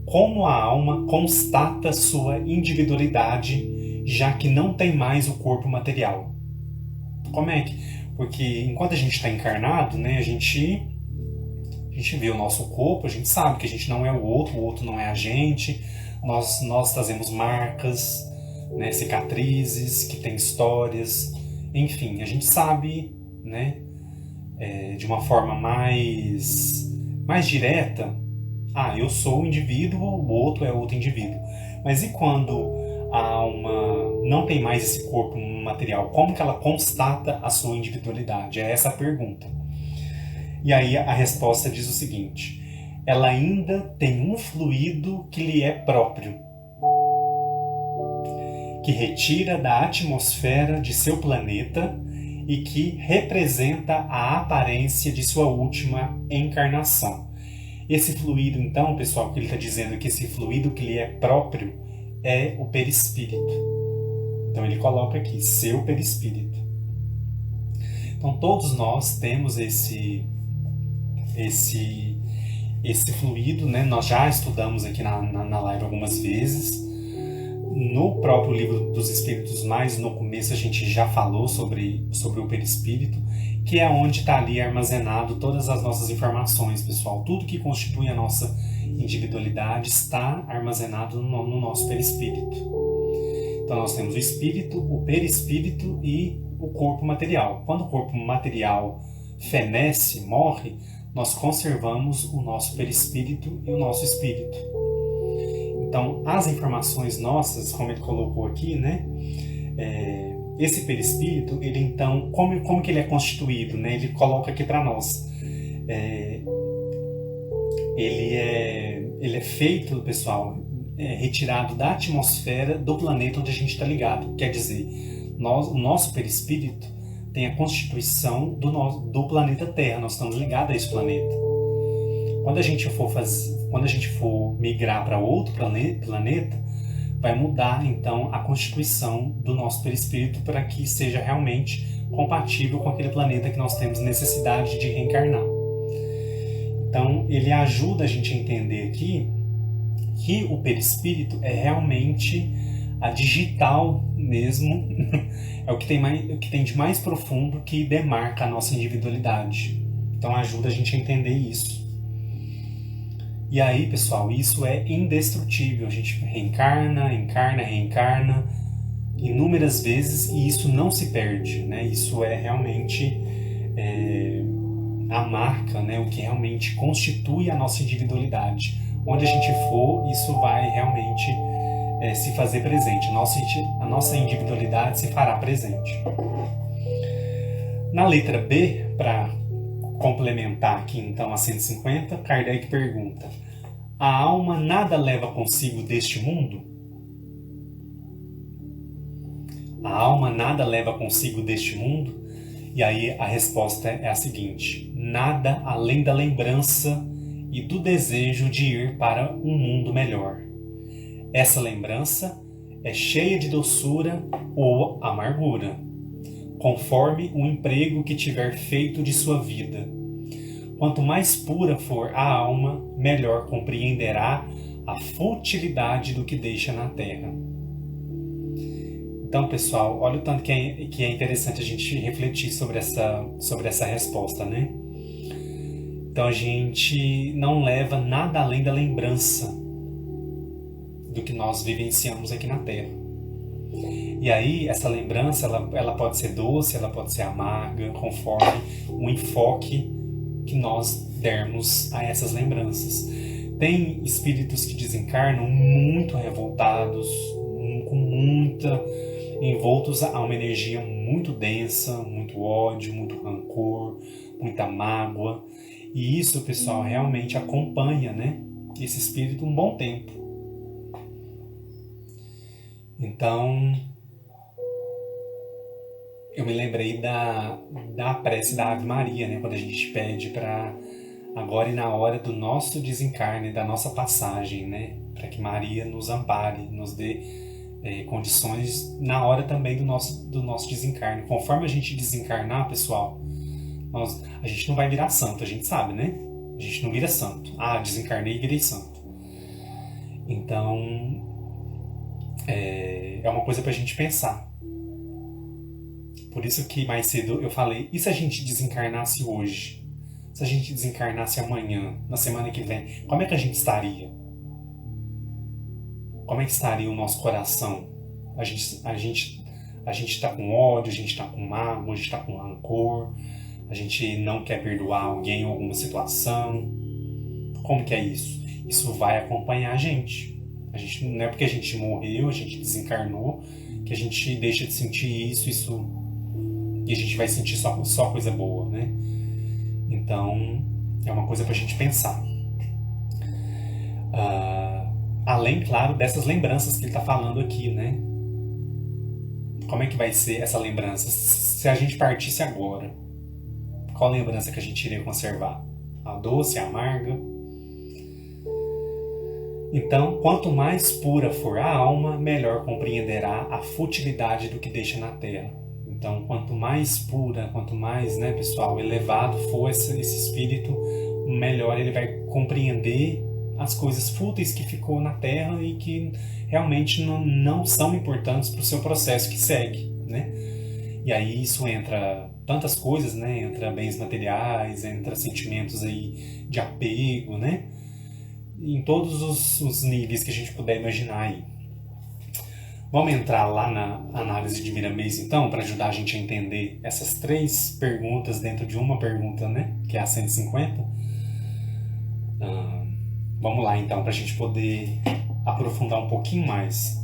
como a alma constata sua individualidade, já que não tem mais o corpo material? Como é que... Porque enquanto a gente está encarnado, né, a gente vê o nosso corpo, a gente sabe que a gente não é o outro não é a gente, nós trazemos marcas, né, cicatrizes, que tem histórias, enfim, a gente sabe, né, de uma forma mais direta, eu sou um indivíduo, o outro é outro indivíduo. Mas e quando a alma não tem mais esse corpo material, como que ela constata a sua individualidade? É essa a pergunta. E aí a resposta diz o seguinte: ela ainda tem um fluido que lhe é próprio, que retira da atmosfera de seu planeta e que representa a aparência de sua última encarnação. Esse fluido, então, pessoal, que ele está dizendo que esse fluido que lhe é próprio é o perispírito. Então ele coloca aqui, seu perispírito. Então todos nós temos esse fluido, né? Nós já estudamos aqui na live algumas vezes. No próprio livro dos Espíritos, mais no começo a gente já falou sobre o perispírito, que é onde está ali armazenado todas as nossas informações, pessoal. Tudo que constitui a nossa individualidade está armazenado no nosso perispírito. Então nós temos o espírito, o perispírito e o corpo material. Quando o corpo material fenece, morre, nós conservamos o nosso perispírito e o nosso espírito. Então, as informações nossas, como ele colocou aqui, né? Esse perispírito, ele então, como que ele é constituído, né? Ele coloca aqui para nós. Ele é feito, pessoal, retirado da atmosfera do planeta onde a gente está ligado. Quer dizer, o nosso perispírito tem a constituição do planeta Terra. Nós estamos ligados a esse planeta. Quando a gente for migrar para outro planeta, vai mudar então a constituição do nosso perispírito para que seja realmente compatível com aquele planeta que nós temos necessidade de reencarnar. Então, ele ajuda a gente a entender aqui que o perispírito é realmente a digital mesmo, é o que tem de mais profundo que demarca a nossa individualidade. Então, ajuda a gente a entender isso. E aí, pessoal, isso é indestrutível. A gente reencarna inúmeras vezes e isso não se perde, né? Isso é realmente a marca, né? O que realmente constitui a nossa individualidade. Onde a gente for, isso vai realmente se fazer presente. A nossa individualidade se fará presente. Na letra B, para complementar aqui então a 150, Kardec pergunta: a alma nada leva consigo deste mundo? A alma nada leva consigo deste mundo? E aí a resposta é a seguinte: nada além da lembrança e do desejo de ir para um mundo melhor. Essa lembrança é cheia de doçura ou amargura, conforme o emprego que tiver feito de sua vida. Quanto mais pura for a alma, melhor compreenderá a futilidade do que deixa na terra. Então, pessoal, olha o tanto que é interessante a gente refletir sobre essa resposta, né? Então, a gente não leva nada além da lembrança do que nós vivenciamos aqui na Terra. E aí, essa lembrança, ela pode ser doce, ela pode ser amarga, conforme o enfoque que nós dermos a essas lembranças. Tem espíritos que desencarnam muito revoltados, envoltos a uma energia muito densa, muito ódio, muito rancor, muita mágoa. E isso, pessoal, realmente acompanha, né, esse espírito um bom tempo. Então, eu me lembrei da prece da Ave Maria, né? Quando a gente pede para agora e na hora do nosso desencarne, da nossa passagem, né? Para que Maria nos ampare, nos dê condições na hora também do nosso desencarne. Conforme a gente desencarnar, pessoal, a gente não vai virar santo, a gente sabe, né? A gente não vira santo. Ah, desencarnei e virei santo. Então, é uma coisa pra gente pensar. Por isso que mais cedo eu falei, e se a gente desencarnasse hoje? Se a gente desencarnasse amanhã, na semana que vem, como é que a gente estaria? Como é que estaria o nosso coração? A gente tá com ódio, a gente tá com mágoa, a gente tá com rancor, a gente não quer perdoar alguém em alguma situação. Como que é isso? Isso vai acompanhar a gente. Não é porque a gente morreu, a gente desencarnou, que a gente deixa de sentir isso e a gente vai sentir só coisa boa, né? Então, é uma coisa pra gente pensar. Além, claro, dessas lembranças que ele tá falando aqui, né? Como é que vai ser essa lembrança? Se a gente partisse agora, qual lembrança que a gente iria conservar? A doce, a amarga? Então, quanto mais pura for a alma, melhor compreenderá a futilidade do que deixa na terra. Então, quanto mais pura, quanto mais, né, pessoal, elevado for esse espírito, melhor ele vai compreender as coisas fúteis que ficou na terra e que realmente não são importantes para o seu processo que segue, né? E aí isso entra tantas coisas, né? Entra bens materiais, entra sentimentos aí de apego, né? Em todos os níveis que a gente puder imaginar aí. Vamos entrar lá na análise de Miramês, então, para ajudar a gente a entender essas 3 perguntas dentro de uma pergunta, né? Que é a 150. Vamos lá, então, para a gente poder aprofundar um pouquinho mais.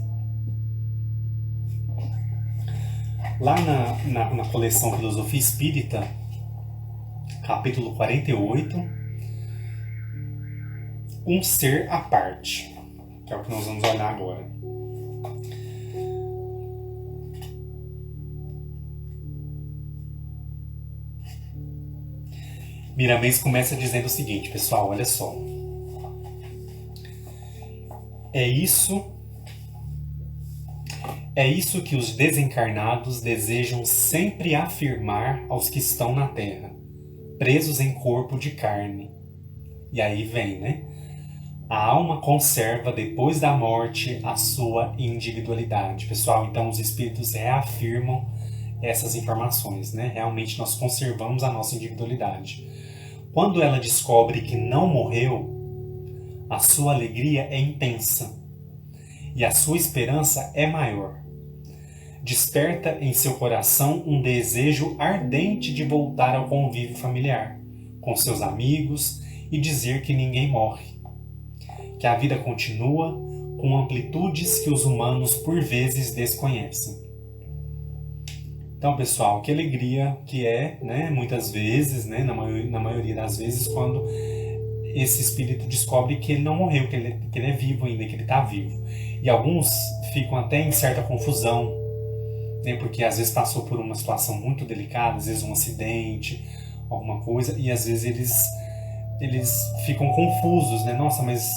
Lá na coleção Filosofia Espírita, capítulo 48, um ser à parte, que é o que nós vamos olhar agora. Miramês começa dizendo o seguinte, pessoal, olha só. É isso que os desencarnados desejam sempre afirmar aos que estão na Terra, presos em corpo de carne. E aí vem, né? A alma conserva depois da morte a sua individualidade. Pessoal, então os espíritos reafirmam essas informações, né? Realmente nós conservamos a nossa individualidade. Quando ela descobre que não morreu, a sua alegria é intensa e a sua esperança é maior. Desperta em seu coração um desejo ardente de voltar ao convívio familiar, com seus amigos e dizer que ninguém morre, que a vida continua com amplitudes que os humanos por vezes desconhecem. Então, pessoal, que alegria que é, né, muitas vezes, né, na maioria das vezes, quando esse espírito descobre que ele não morreu, que ele é vivo ainda, que ele está vivo. E alguns ficam até em certa confusão, né, porque às vezes passou por uma situação muito delicada, às vezes um acidente, alguma coisa, e às vezes eles ficam confusos, né? Nossa, mas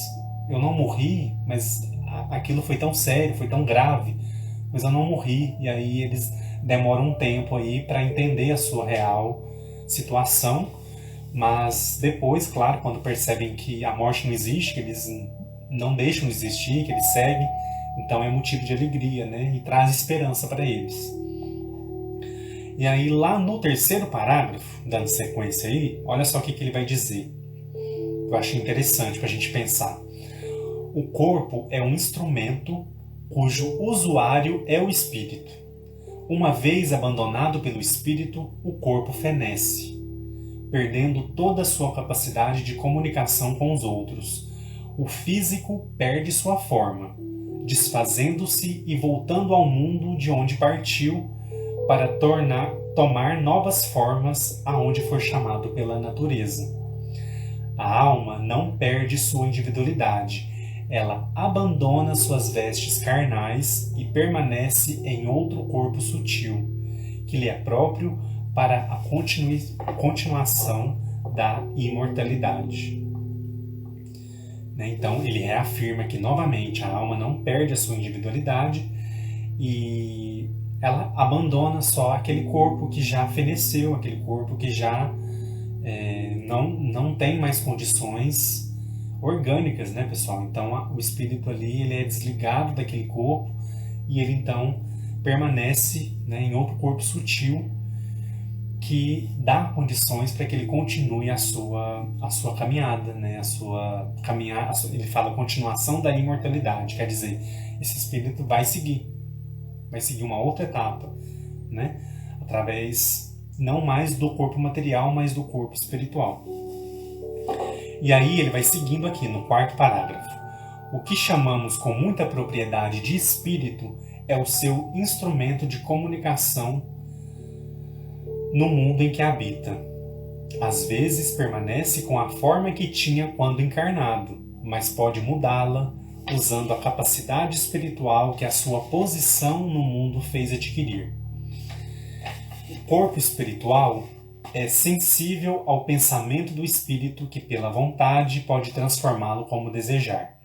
eu não morri, mas aquilo foi tão sério, foi tão grave, mas eu não morri. E aí eles demoram um tempo aí para entender a sua real situação, mas depois, claro, quando percebem que a morte não existe, que eles não deixam de existir, que eles seguem, então é motivo de alegria, né? E traz esperança para eles. E aí lá no 3º parágrafo, dando sequência aí, olha só o que ele vai dizer. Eu achei interessante para a gente pensar. O corpo é um instrumento cujo usuário é o espírito. Uma vez abandonado pelo espírito, o corpo fenece, perdendo toda a sua capacidade de comunicação com os outros. O físico perde sua forma, desfazendo-se e voltando ao mundo de onde partiu para tomar novas formas aonde for chamado pela natureza. A alma não perde sua individualidade. ela abandona suas vestes carnais e permanece em outro corpo sutil, que lhe é próprio para a continuação da imortalidade. Então, ele reafirma que, novamente, a alma não perde a sua individualidade e ela abandona só aquele corpo que já feneceu, aquele corpo que já não tem mais condições orgânicas, né, pessoal? Então, o espírito ali ele é desligado daquele corpo e ele, então, permanece, né, em outro corpo sutil que dá condições para que ele continue a sua caminhada, né? Ele fala continuação da imortalidade, quer dizer, esse espírito vai seguir uma outra etapa, né? Através não mais do corpo material, mas do corpo espiritual. E aí ele vai seguindo aqui no 4º parágrafo. O que chamamos com muita propriedade de espírito é o seu instrumento de comunicação no mundo em que habita. Às vezes permanece com a forma que tinha quando encarnado, mas pode mudá-la usando a capacidade espiritual que a sua posição no mundo fez adquirir. O corpo espiritual é sensível ao pensamento do espírito que, pela vontade, pode transformá-lo como desejar.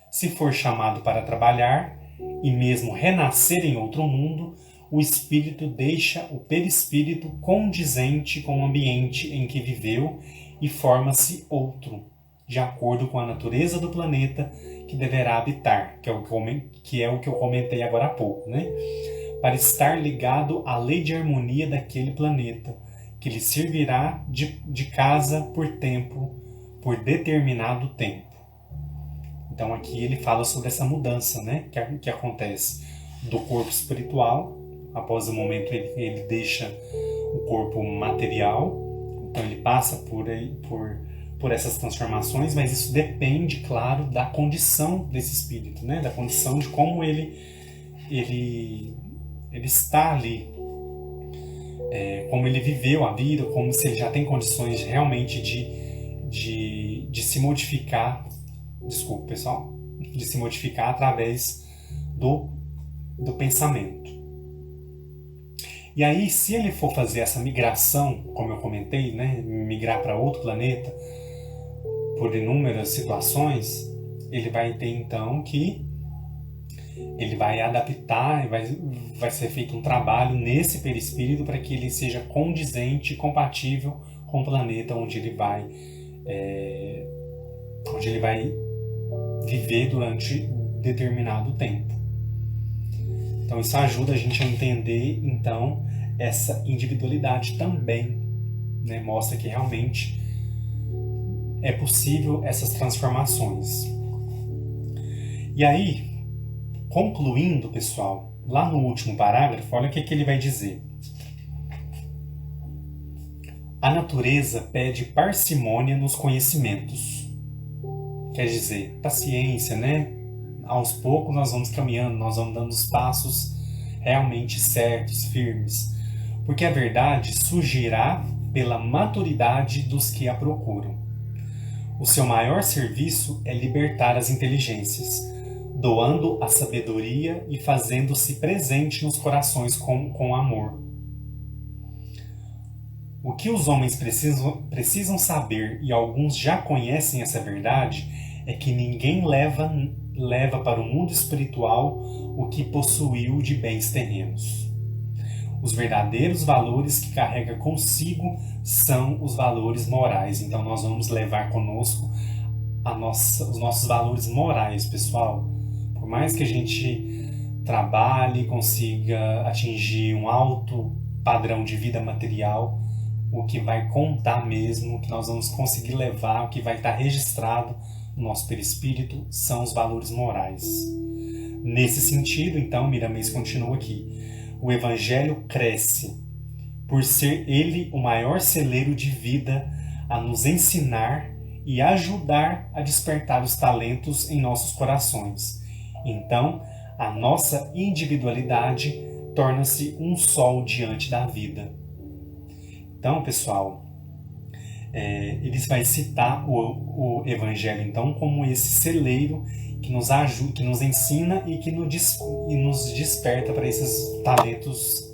Se for chamado para trabalhar e mesmo renascer em outro mundo, o espírito deixa o perispírito condizente com o ambiente em que viveu e forma-se outro, de acordo com a natureza do planeta que deverá habitar, que é o que eu comentei agora há pouco, né? Para estar ligado à lei de harmonia daquele planeta, que lhe servirá de casa por determinado tempo. Então aqui ele fala sobre essa mudança, né, que acontece do corpo espiritual. Após o momento ele deixa o corpo material, então ele passa por essas transformações, mas isso depende, claro, da condição desse espírito, né? Da condição de como ele está ali, como ele viveu a vida, como se ele já tem condições realmente de se modificar, desculpa pessoal, de se modificar através do pensamento. E aí, se ele for fazer essa migração, como eu comentei, né, migrar para outro planeta, por inúmeras situações, ele vai ter então que ele vai adaptar, vai ser feito um trabalho nesse perispírito para que ele seja condizente e compatível com o planeta onde ele vai viver durante determinado tempo. Então isso ajuda a gente a entender então essa individualidade também, né? Mostra que realmente é possível essas transformações. E aí, concluindo, pessoal, lá no último parágrafo, olha o que ele vai dizer. A natureza pede parcimônia nos conhecimentos. Quer dizer, paciência, né? Aos poucos nós vamos caminhando, nós vamos dando os passos realmente certos, firmes. Porque a verdade surgirá pela maturidade dos que a procuram. O seu maior serviço é libertar as inteligências, doando a sabedoria e fazendo-se presente nos corações com amor. O que os homens precisam saber, e alguns já conhecem essa verdade, é que ninguém leva para o mundo espiritual o que possuiu de bens terrenos. Os verdadeiros valores que carrega consigo são os valores morais. Então nós vamos levar conosco os nossos valores morais, pessoal. Por mais que a gente trabalhe, consiga atingir um alto padrão de vida material, o que vai contar mesmo, o que nós vamos conseguir levar, o que vai estar registrado no nosso perispírito são os valores morais. Nesse sentido, então, Miramês continua aqui. O Evangelho cresce por ser ele o maior celeiro de vida a nos ensinar e ajudar a despertar os talentos em nossos corações. Então, a nossa individualidade torna-se um sol diante da vida. Então, pessoal, eles vai citar o Evangelho então como esse celeiro que nos ajuda, que nos ensina e que nos desperta para esses talentos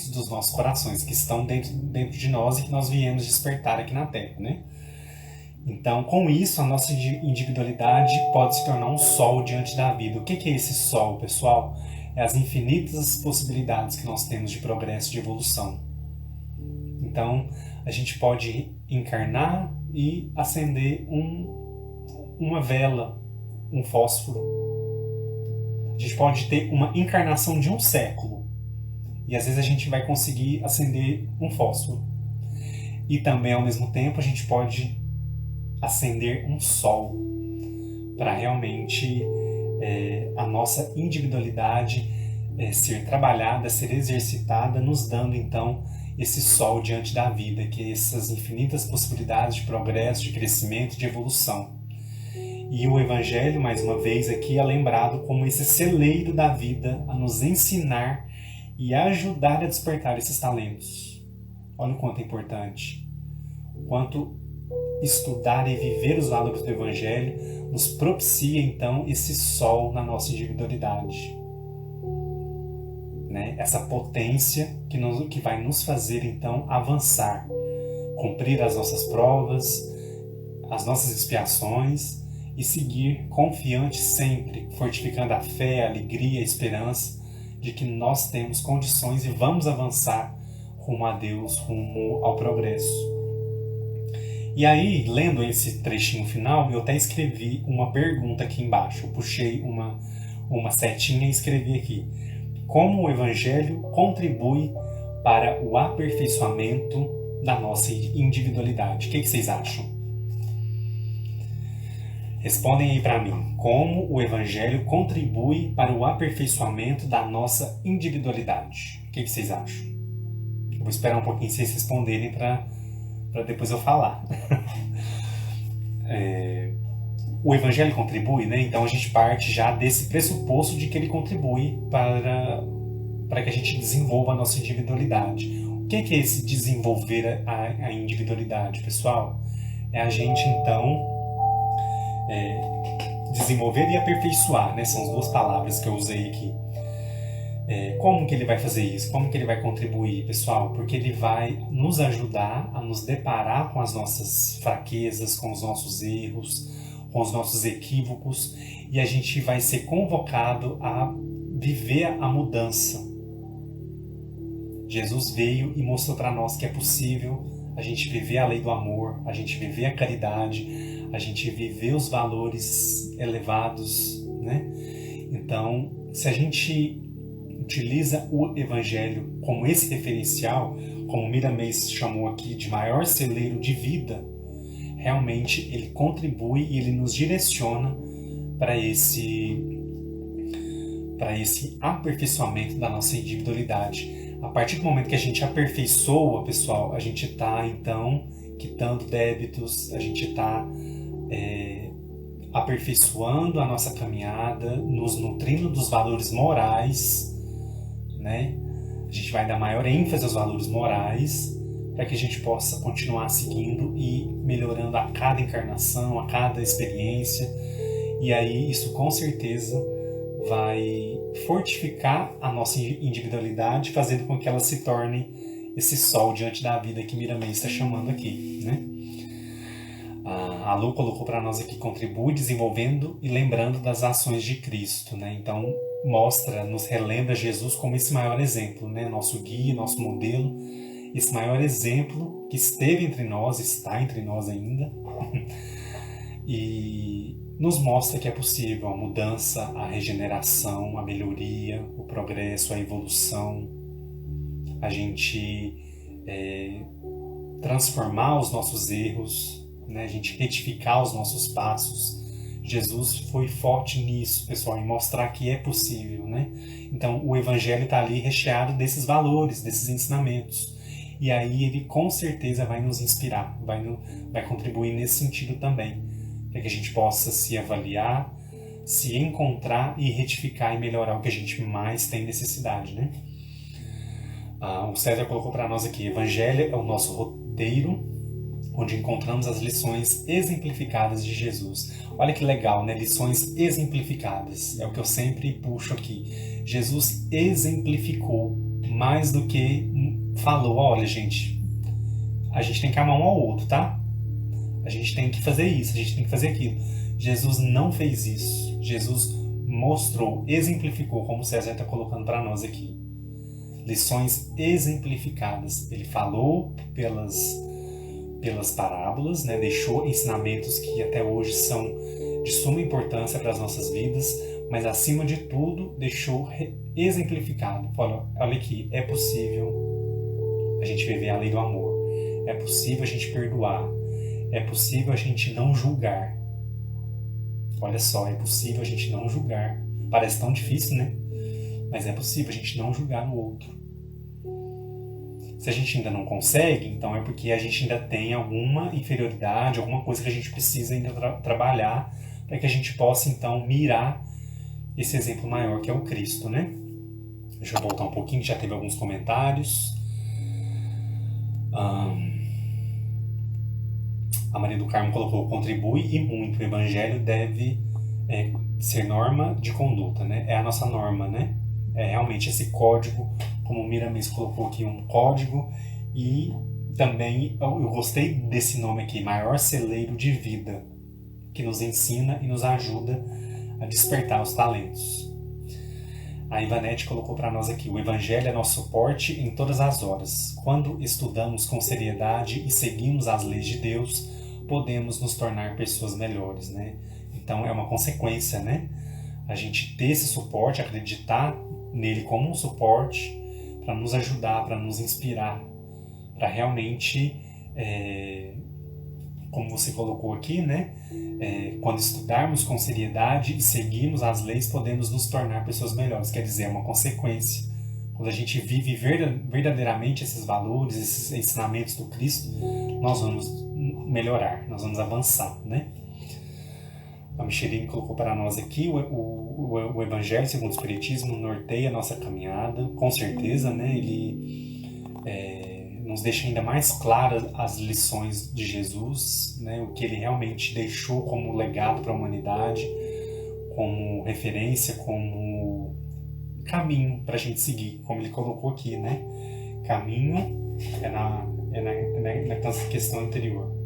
dos nossos corações, que estão dentro de nós e que nós viemos despertar aqui na Terra, né? Então, com isso, a nossa individualidade pode se tornar um sol diante da vida. O que é esse sol, pessoal? É as infinitas possibilidades que nós temos de progresso, de evolução. Então, a gente pode encarnar e acender uma vela, um fósforo. A gente pode ter uma encarnação de um século. E às vezes a gente vai conseguir acender um fósforo. E também, ao mesmo tempo, a gente pode acender um sol para realmente a nossa individualidade ser trabalhada, ser exercitada, nos dando então esse sol diante da vida, que é essas infinitas possibilidades de progresso, de crescimento, de evolução. E o Evangelho, mais uma vez aqui, é lembrado como esse celeiro da vida a nos ensinar e ajudar a despertar esses talentos. Olha o quanto é importante. O quanto estudar e viver os valores do Evangelho nos propicia, então, esse sol na nossa individualidade. Né? Essa potência que vai nos fazer, então, avançar, cumprir as nossas provas, as nossas expiações e seguir confiante sempre, fortificando a fé, a alegria, a esperança de que nós temos condições e vamos avançar rumo a Deus, rumo ao progresso. E aí, lendo esse trechinho final, eu até escrevi uma pergunta aqui embaixo. Eu puxei uma setinha e escrevi aqui: como o Evangelho contribui para o aperfeiçoamento da nossa individualidade? O que vocês acham? Respondem aí para mim. Como o Evangelho contribui para o aperfeiçoamento da nossa individualidade? O que vocês acham? Eu vou esperar um pouquinho vocês responderem para depois eu falar. O Evangelho contribui, né? Então a gente parte já desse pressuposto de que ele contribui para que a gente desenvolva a nossa individualidade. O que é esse desenvolver a individualidade, pessoal? É a gente, então, desenvolver e aperfeiçoar, né? São as duas palavras que eu usei aqui. Como que ele vai fazer isso? Como que ele vai contribuir, pessoal? Porque ele vai nos ajudar a nos deparar com as nossas fraquezas, com os nossos erros, com os nossos equívocos, e a gente vai ser convocado a viver a mudança. Jesus veio e mostrou para nós que é possível a gente viver a lei do amor, a gente viver a caridade, a gente viver os valores elevados, né? Então, se a gente utiliza o Evangelho como esse referencial, como Miramês chamou aqui de maior celeiro de vida, realmente ele contribui e ele nos direciona para esse aperfeiçoamento da nossa individualidade. A partir do momento que a gente aperfeiçoa, pessoal, a gente está então quitando débitos, a gente está aperfeiçoando a nossa caminhada, nos nutrindo dos valores morais, né? A gente vai dar maior ênfase aos valores morais para que a gente possa continuar seguindo e melhorando a cada encarnação, a cada experiência. E aí isso com certeza vai fortificar a nossa individualidade, fazendo com que ela se torne esse sol diante da vida que Miramês está chamando aqui, né? A Lu colocou para nós aqui: contribui desenvolvendo e lembrando das ações de Cristo, né? Então nos relembra Jesus como esse maior exemplo, né? Nosso guia, nosso modelo, esse maior exemplo que esteve entre nós, está entre nós ainda, e nos mostra que é possível a mudança, a regeneração, a melhoria, o progresso, a evolução, a gente transformar os nossos erros, né? A gente retificar os nossos passos. Jesus foi forte nisso, pessoal, em mostrar que é possível, né? Então, o Evangelho está ali recheado desses valores, desses ensinamentos. E aí ele com certeza vai nos inspirar, vai contribuir nesse sentido também, para que a gente possa se avaliar, se encontrar e retificar e melhorar o que a gente mais tem necessidade, né? O César colocou para nós aqui: Evangelho é o nosso roteiro, onde encontramos as lições exemplificadas de Jesus. Olha que legal, né? Lições exemplificadas. É o que eu sempre puxo aqui. Jesus exemplificou mais do que falou. Olha, gente, a gente tem que amar um ao outro, tá? A gente tem que fazer isso, a gente tem que fazer aquilo. Jesus não fez isso. Jesus mostrou, exemplificou, como o César está colocando para nós aqui. Lições exemplificadas. Ele falou pelas parábolas, né? Deixou ensinamentos que até hoje são de suma importância para as nossas vidas, mas acima de tudo deixou exemplificado. Olha aqui, é possível a gente viver a lei do amor, é possível a gente perdoar, é possível a gente não julgar. Olha só, é possível a gente não julgar. Parece tão difícil, né? Mas é possível a gente não julgar o outro. Se a gente ainda não consegue, então é porque a gente ainda tem alguma inferioridade, alguma coisa que a gente precisa ainda trabalhar para que a gente possa então mirar esse exemplo maior que é o Cristo, né? Deixa eu voltar um pouquinho, já teve alguns comentários. A Maria do Carmo colocou: contribui e muito. O Evangelho deve ser norma de conduta, né? É a nossa norma, né? É realmente esse código, como o Miramis colocou aqui, um código. E também eu gostei desse nome aqui, maior celeiro de vida, que nos ensina e nos ajuda a despertar os talentos. A Ivanete colocou para nós aqui: o Evangelho é nosso suporte em todas as horas. Quando estudamos com seriedade e seguimos as leis de Deus, podemos nos tornar pessoas melhores, né? Então é uma consequência, né? A gente ter esse suporte, acreditar nele como um suporte para nos ajudar, para nos inspirar, para realmente, como você colocou aqui, né? Quando estudarmos com seriedade e seguirmos as leis, podemos nos tornar pessoas melhores. Quer dizer, é uma consequência. Quando a gente vive verdadeiramente esses valores, esses ensinamentos do Cristo, nós vamos melhorar, nós vamos avançar, né? A Micheline colocou para nós aqui: o Evangelho segundo o Espiritismo norteia a nossa caminhada, com certeza, né? Ele nos deixa ainda mais claras as lições de Jesus, né? O que ele realmente deixou como legado para a humanidade, como referência, como caminho para a gente seguir, como ele colocou aqui, né? Caminho na questão anterior.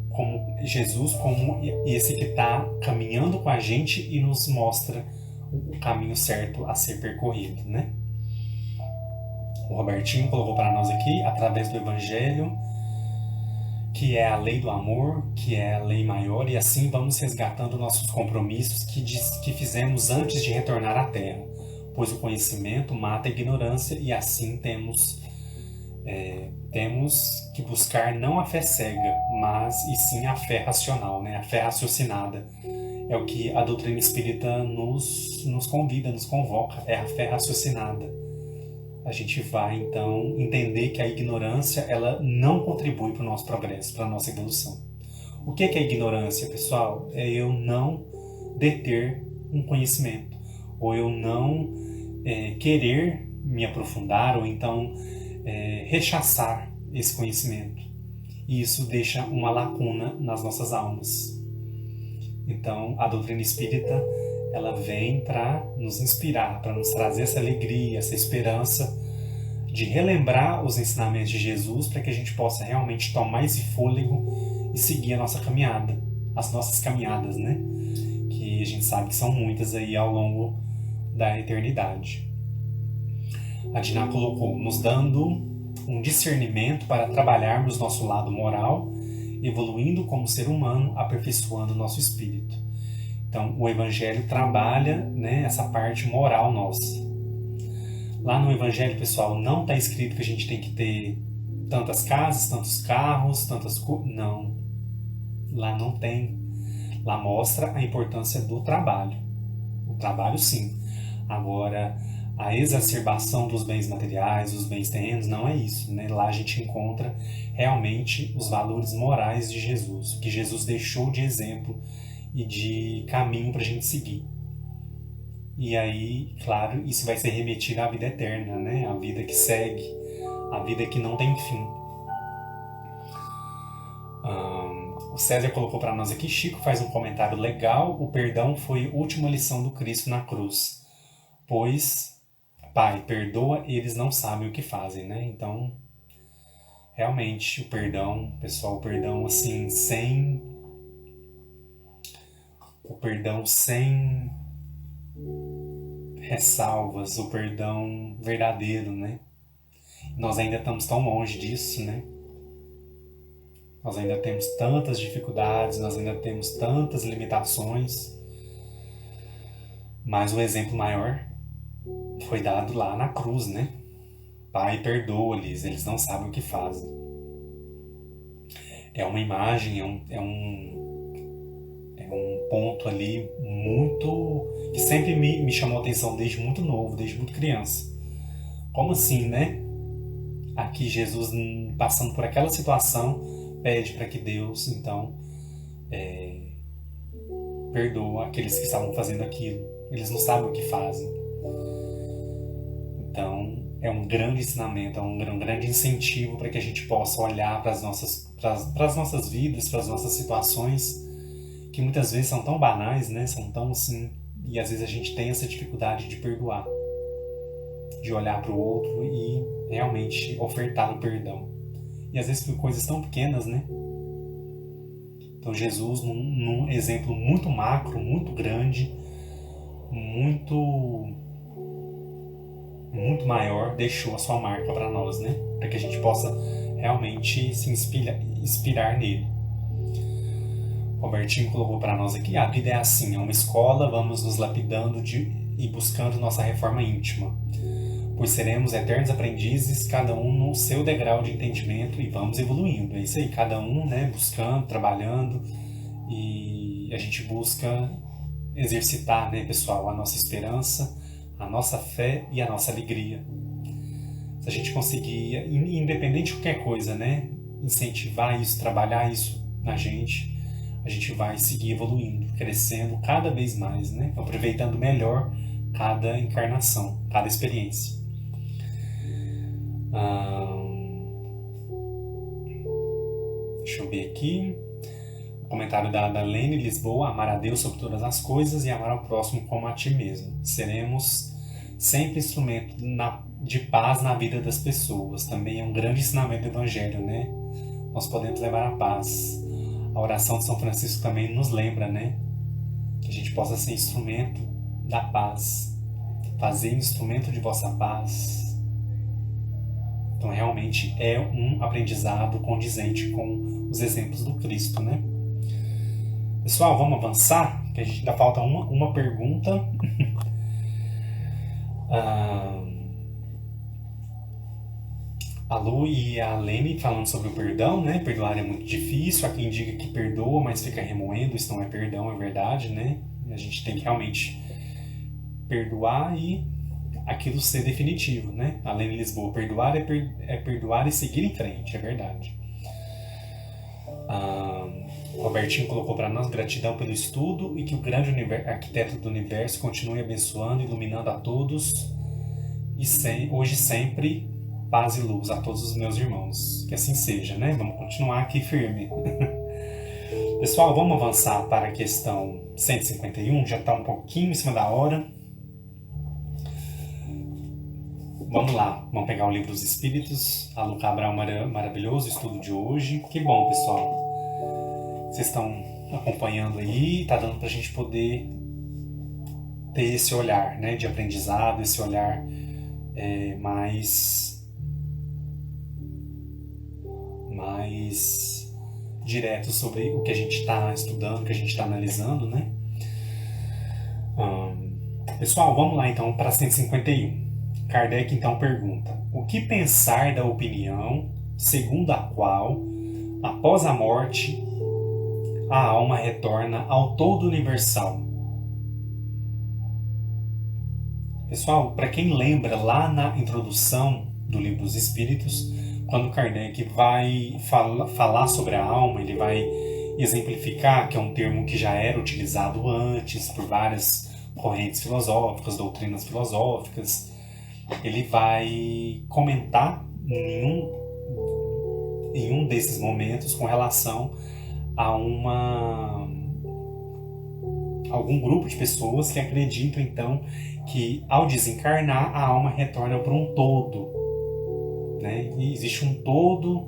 Como Jesus, como esse que está caminhando com a gente e nos mostra o caminho certo a ser percorrido, né? O Robertinho colocou para nós aqui: através do Evangelho, que é a lei do amor, que é a lei maior, e assim vamos resgatando nossos compromissos que fizemos antes de retornar à Terra, pois o conhecimento mata a ignorância, e assim temos que buscar não a fé cega, mas e sim a fé racional, né? A fé raciocinada. É o que a doutrina espírita nos convida, nos convoca, é a fé raciocinada. A gente vai, então, entender que a ignorância ela não contribui para o nosso progresso, para a nossa evolução. O que é a ignorância, pessoal? É eu não deter um conhecimento, ou eu não querer me aprofundar, ou então rechaçar esse conhecimento. E isso deixa uma lacuna nas nossas almas. Então, a doutrina espírita ela vem para nos inspirar, para nos trazer essa alegria, essa esperança de relembrar os ensinamentos de Jesus, para que a gente possa realmente tomar esse fôlego e seguir a nossa caminhada, as nossas caminhadas, né? Que a gente sabe que são muitas aí ao longo da eternidade. A Diná colocou: nos dando um discernimento para trabalharmos nosso lado moral, evoluindo como ser humano, aperfeiçoando nosso espírito. Então, o Evangelho trabalha, né, essa parte moral nossa. Lá no Evangelho, pessoal, não está escrito que a gente tem que ter tantas casas, tantos carros, tantas coisas. Não. Lá não tem. Lá mostra a importância do trabalho. O trabalho, sim. Agora, a exacerbação dos bens materiais, dos bens terrenos, não é isso, né? Lá a gente encontra realmente os valores morais de Jesus, o que Jesus deixou de exemplo e de caminho para a gente seguir. E aí, claro, isso vai ser remetido à vida eterna, né? A vida que segue, a vida que não tem fim. O César colocou para nós aqui, Chico faz um comentário legal, o perdão foi a última lição do Cristo na cruz, pois, Pai, perdoa, eles não sabem o que fazem, né? Então, realmente, o perdão, pessoal, o perdão assim, sem ressalvas, o perdão verdadeiro, né? Nós ainda estamos tão longe disso, né? Nós ainda temos tantas dificuldades, nós ainda temos tantas limitações, mas o exemplo maior foi dado lá na cruz, né? Pai, perdoa-lhes, eles não sabem o que fazem. É uma imagem, é um ponto ali muito... que sempre me chamou a atenção desde muito novo, desde muito criança. Como assim, né? Aqui Jesus, passando por aquela situação, pede para que Deus, então, perdoa aqueles que estavam fazendo aquilo. Eles não sabem o que fazem. Então, é um grande ensinamento, é um grande incentivo para que a gente possa olhar para as nossas vidas, para as nossas situações, que muitas vezes são tão banais, né? São tão assim... E às vezes a gente tem essa dificuldade de perdoar, de olhar para o outro e realmente ofertar o perdão. E às vezes por coisas tão pequenas, né? Então Jesus, num exemplo muito macro, muito grande, muito maior, deixou a sua marca para nós, né? Para que a gente possa realmente se inspirar nele. Robertinho colocou para nós aqui, a vida é assim, é uma escola, vamos nos lapidando e buscando nossa reforma íntima. Pois seremos eternos aprendizes, cada um no seu degrau de entendimento e vamos evoluindo. É isso aí, cada um, né, buscando, trabalhando, e a gente busca exercitar, né, pessoal, a nossa esperança, a nossa fé e a nossa alegria. Se a gente conseguir, independente de qualquer coisa, né, incentivar isso, trabalhar isso na gente, a gente vai seguir evoluindo, crescendo cada vez mais, né, aproveitando melhor cada encarnação, cada experiência. Deixa eu ver aqui. O comentário da Lene Lisboa: amar a Deus sobre todas as coisas e amar ao próximo como a ti mesmo. Seremos sempre instrumento de paz na vida das pessoas. Também é um grande ensinamento do Evangelho, né? Nós podemos levar a paz. A oração de São Francisco também nos lembra, né? Que a gente possa ser instrumento da paz. Fazer instrumento de vossa paz. Então, realmente é um aprendizado condizente com os exemplos do Cristo, né? Pessoal, vamos avançar, que a gente ainda falta uma pergunta. A Lu e a Lene falando sobre o perdão, né? Perdoar é muito difícil. Há quem diga que perdoa, mas fica remoendo. Isso não é perdão, é verdade, né? A gente tem que realmente perdoar e aquilo ser definitivo, né? A Lene Lisboa: perdoar é perdoar e seguir em frente, é verdade. Robertinho colocou para nós: gratidão pelo estudo e que o grande arquiteto do universo continue abençoando, iluminando a todos e hoje sempre paz e luz a todos os meus irmãos. Que assim seja, né? Vamos continuar aqui firme. Pessoal, vamos avançar para a questão 151, já está um pouquinho em cima da hora. Vamos lá, vamos pegar o Livro dos Espíritos, a Lu Cabral, maravilhoso estudo de hoje. Que bom, pessoal. Vocês estão acompanhando aí, tá dando pra gente poder ter esse olhar, né, de aprendizado, esse olhar mais direto sobre o que a gente está estudando, o que a gente está analisando, né? Pessoal, vamos lá então para 151. Kardec então pergunta: o que pensar da opinião segundo a qual, após a morte, a alma retorna ao todo universal? Pessoal, para quem lembra lá na introdução do Livro dos Espíritos, quando Kardec vai falar sobre a alma, ele vai exemplificar que é um termo que já era utilizado antes por várias correntes filosóficas, doutrinas filosóficas. Ele vai comentar em um desses momentos com relação a algum grupo de pessoas que acreditam, então, que ao desencarnar a alma retorna para um todo, né? E existe um todo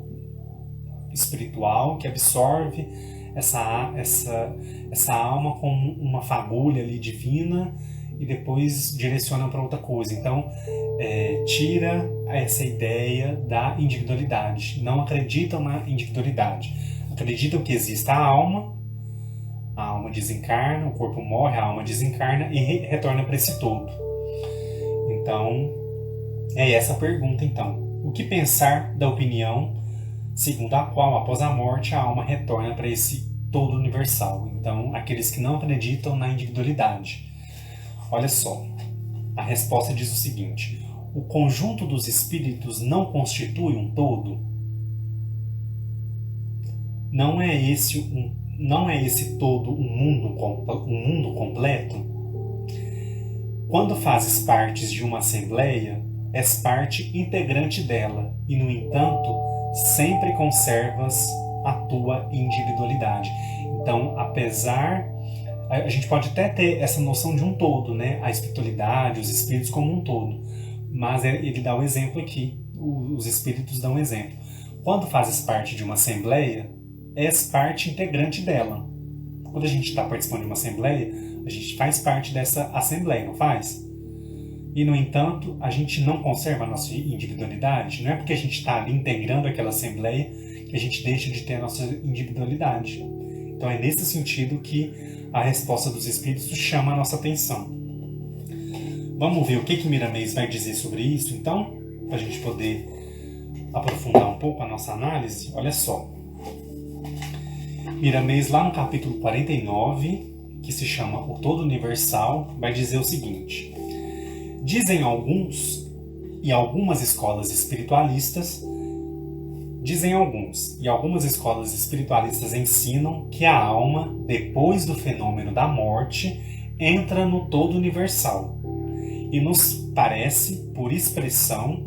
espiritual que absorve essa alma como uma fagulha ali divina e depois direciona para outra coisa. Então, tira essa ideia da individualidade. Não acreditam na individualidade. Acreditam que existe a alma desencarna, o corpo morre, a alma desencarna e retorna para esse todo. Então, é essa a pergunta, então. O que pensar da opinião segundo a qual, após a morte, a alma retorna para esse todo universal? Então, aqueles que não acreditam na individualidade. Olha só, a resposta diz o seguinte: o conjunto dos espíritos não constitui um todo? Não é esse todo um mundo completo? Quando fazes parte de uma assembleia, és parte integrante dela e, no entanto, sempre conservas a tua individualidade. Então, a gente pode até ter essa noção de um todo, né? A espiritualidade, os espíritos como um todo. Mas ele dá o exemplo aqui, os espíritos dão um exemplo. Quando fazes parte de uma assembleia, és parte integrante dela. Quando a gente está participando de uma assembleia, a gente faz parte dessa assembleia, não faz? E, no entanto, a gente não conserva a nossa individualidade. Não é porque a gente está ali integrando aquela assembleia que a gente deixa de ter a nossa individualidade. Então, é nesse sentido que a resposta dos espíritos chama a nossa atenção. Vamos ver o que Miramês vai dizer sobre isso, então, para a gente poder aprofundar um pouco a nossa análise. Olha só. Miramês, lá no capítulo 49, que se chama O Todo Universal, vai dizer o seguinte: dizem alguns e algumas escolas espiritualistas ensinam que a alma, depois do fenômeno da morte, entra no todo universal. E nos parece, por expressão,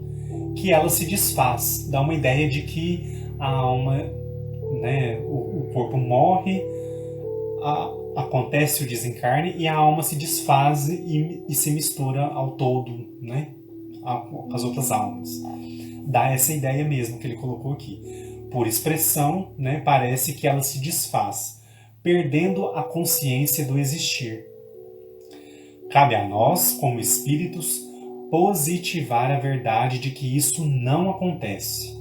que ela se desfaz. Dá uma ideia de que a alma, né, o corpo morre, acontece o desencarne e a alma se desfaz e se mistura ao todo, né, as outras almas. Dá essa ideia mesmo que ele colocou aqui. Por expressão, né, parece que ela se desfaz, perdendo a consciência do existir. Cabe a nós, como espíritos, positivar a verdade de que isso não acontece.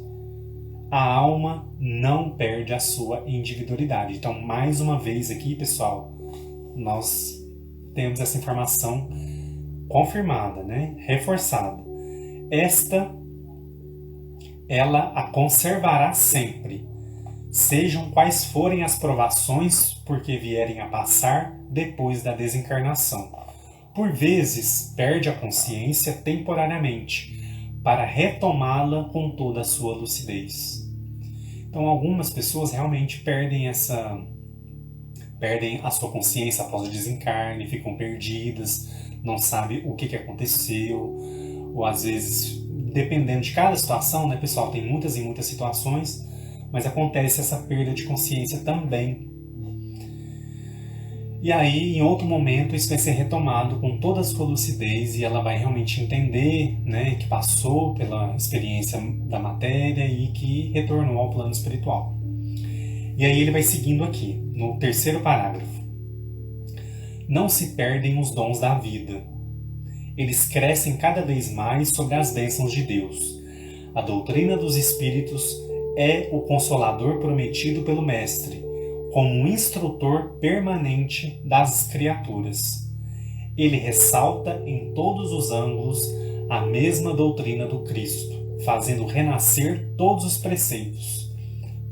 A alma não perde a sua individualidade. Então, mais uma vez aqui, pessoal, nós temos essa informação confirmada, né? Reforçada. Ela a conservará sempre, sejam quais forem as provações por que vierem a passar depois da desencarnação. Por vezes, perde a consciência temporariamente, para retomá-la com toda a sua lucidez. Então, algumas pessoas realmente perdem a sua consciência após o desencarne, ficam perdidas, não sabem o que aconteceu, ou às vezes, dependendo de cada situação, né, pessoal, tem muitas e muitas situações, mas acontece essa perda de consciência também. E aí, em outro momento, isso vai ser retomado com toda a sua lucidez e ela vai realmente entender, né, que passou pela experiência da matéria e que retornou ao plano espiritual. E aí ele vai seguindo aqui, no terceiro parágrafo. Não se perdem os dons da vida. Eles crescem cada vez mais sobre as bênçãos de Deus. A doutrina dos Espíritos é o consolador prometido pelo Mestre, como um instrutor permanente das criaturas. Ele ressalta em todos os ângulos a mesma doutrina do Cristo, fazendo renascer todos os preceitos,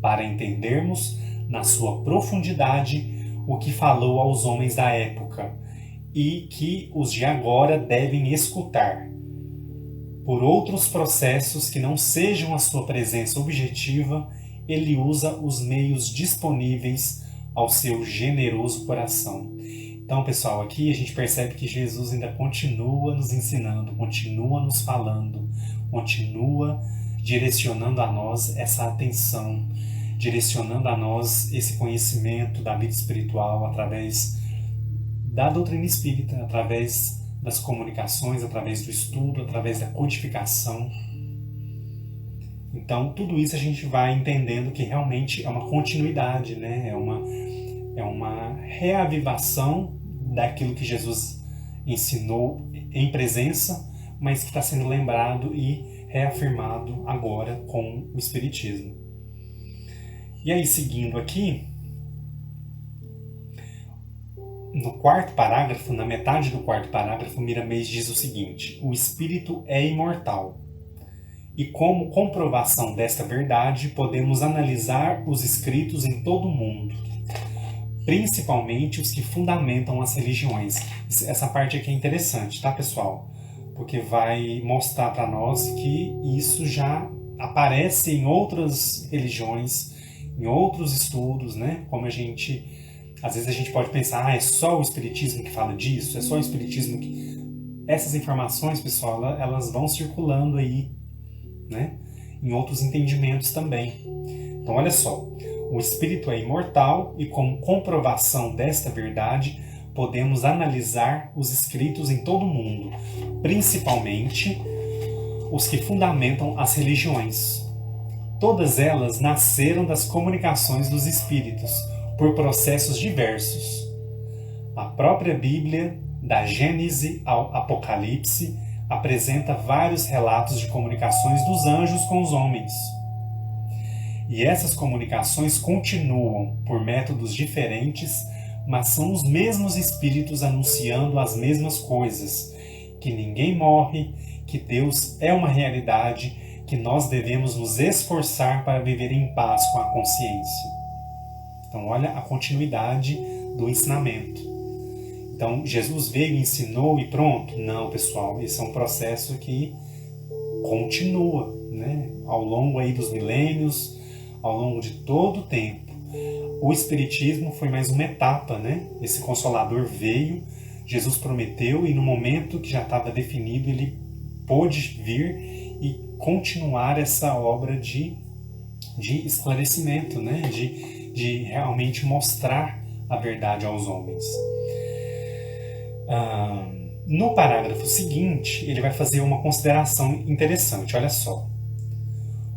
para entendermos na sua profundidade o que falou aos homens da época e que os de agora devem escutar. Por outros processos que não sejam a sua presença objetiva, ele usa os meios disponíveis ao seu generoso coração. Então, pessoal, aqui a gente percebe que Jesus ainda continua nos ensinando, continua nos falando, continua direcionando a nós essa atenção, direcionando a nós esse conhecimento da vida espiritual através da doutrina espírita, através das comunicações, através do estudo, através da codificação. Então, tudo isso a gente vai entendendo que realmente é uma continuidade, né? É uma reavivação daquilo que Jesus ensinou em presença, mas que está sendo lembrado e reafirmado agora com o Espiritismo. E aí, seguindo aqui, no quarto parágrafo, na metade do quarto parágrafo, Miramês diz o seguinte: o espírito é imortal. E como comprovação desta verdade, podemos analisar os escritos em todo o mundo, principalmente os que fundamentam as religiões. Essa parte aqui é interessante, tá, pessoal? Porque vai mostrar para nós que isso já aparece em outras religiões, em outros estudos, né? Como às vezes a gente pode pensar, é só o Espiritismo que fala disso, é só o Espiritismo que... Essas informações, pessoal, elas vão circulando aí, né? Em outros entendimentos também. Então, olha só, o espírito é imortal e como comprovação desta verdade, podemos analisar os escritos em todo o mundo, principalmente os que fundamentam as religiões. Todas elas nasceram das comunicações dos espíritos, por processos diversos. A própria Bíblia, da Gênese ao Apocalipse, apresenta vários relatos de comunicações dos anjos com os homens. E essas comunicações continuam por métodos diferentes, mas são os mesmos espíritos anunciando as mesmas coisas, que ninguém morre, que Deus é uma realidade, que nós devemos nos esforçar para viver em paz com a consciência. Então, olha a continuidade do ensinamento. Então, Jesus veio, ensinou e pronto? Não, pessoal, esse é um processo que continua, né? Ao longo aí dos milênios, ao longo de todo o tempo. O Espiritismo foi mais uma etapa, né? Esse Consolador veio, Jesus prometeu e no momento que já estava definido, ele pôde vir e continuar essa obra de esclarecimento, né? De realmente mostrar a verdade aos homens. No parágrafo seguinte, ele vai fazer uma consideração interessante, olha só.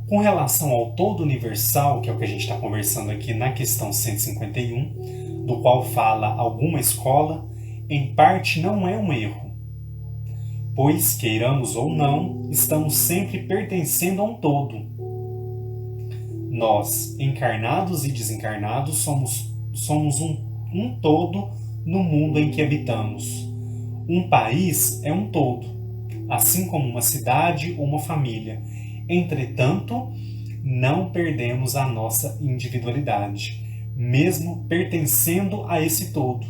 Com relação ao todo universal, que é o que a gente está conversando aqui na questão 151, do qual fala alguma escola, em parte não é um erro, pois, queiramos ou não, estamos sempre pertencendo a um todo. Nós, encarnados e desencarnados, somos um todo no mundo em que habitamos. Um país é um todo, assim como uma cidade ou uma família. Entretanto, não perdemos a nossa individualidade, mesmo pertencendo a esse todo.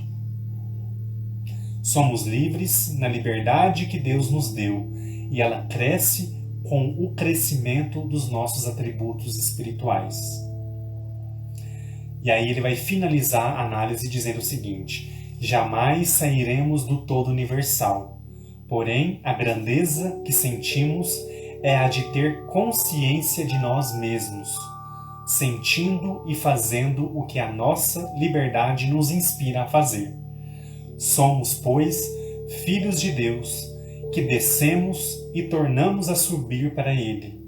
Somos livres na liberdade que Deus nos deu, e ela cresce com o crescimento dos nossos atributos espirituais. E aí ele vai finalizar a análise dizendo o seguinte: jamais sairemos do todo universal, porém a grandeza que sentimos é a de ter consciência de nós mesmos, sentindo e fazendo o que a nossa liberdade nos inspira a fazer. Somos, pois, filhos de Deus, que descemos e tornamos a subir para Ele,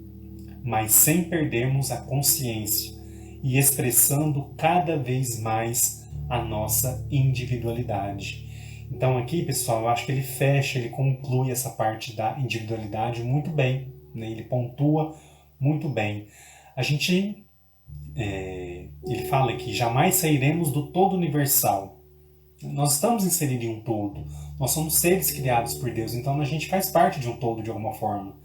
mas sem perdermos a consciência e expressando cada vez mais a nossa individualidade. Então aqui, pessoal, eu acho que ele conclui essa parte da individualidade muito bem, né? Ele pontua muito bem. Ele fala que jamais sairemos do todo universal. Nós estamos inseridos em um todo. Nós somos seres criados por Deus, então a gente faz parte de um todo de alguma forma.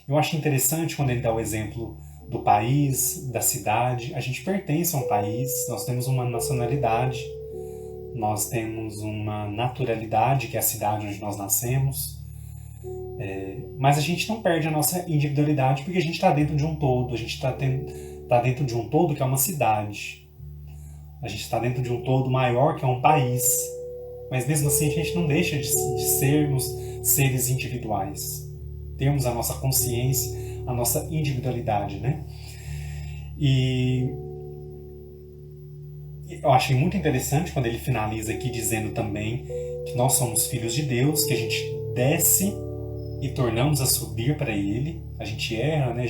Eu acho interessante quando ele dá o exemplo do país, da cidade. A gente pertence a um país, nós temos uma nacionalidade, nós temos uma naturalidade, que é a cidade onde nós nascemos. Mas a gente não perde a nossa individualidade porque a gente está dentro de um todo, a gente está dentro de um todo que é uma cidade. A gente está dentro de um todo maior que é um país. Mas mesmo assim a gente não deixa de sermos seres individuais. Temos a nossa consciência, a nossa individualidade, né? E eu achei muito interessante quando ele finaliza aqui dizendo também que nós somos filhos de Deus, que a gente desce e tornamos a subir para Ele. A gente erra, né?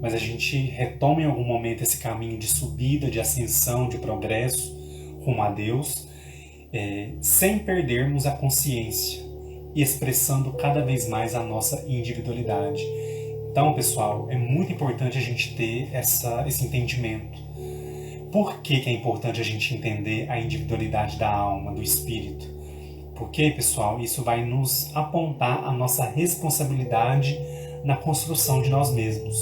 Mas a gente retoma em algum momento esse caminho de subida, de ascensão, de progresso rumo a Deus, sem perdermos a consciência e expressando cada vez mais a nossa individualidade. Então, pessoal, é muito importante a gente ter esse entendimento. Por que é importante a gente entender a individualidade da alma, do espírito? Porque, pessoal, isso vai nos apontar a nossa responsabilidade na construção de nós mesmos.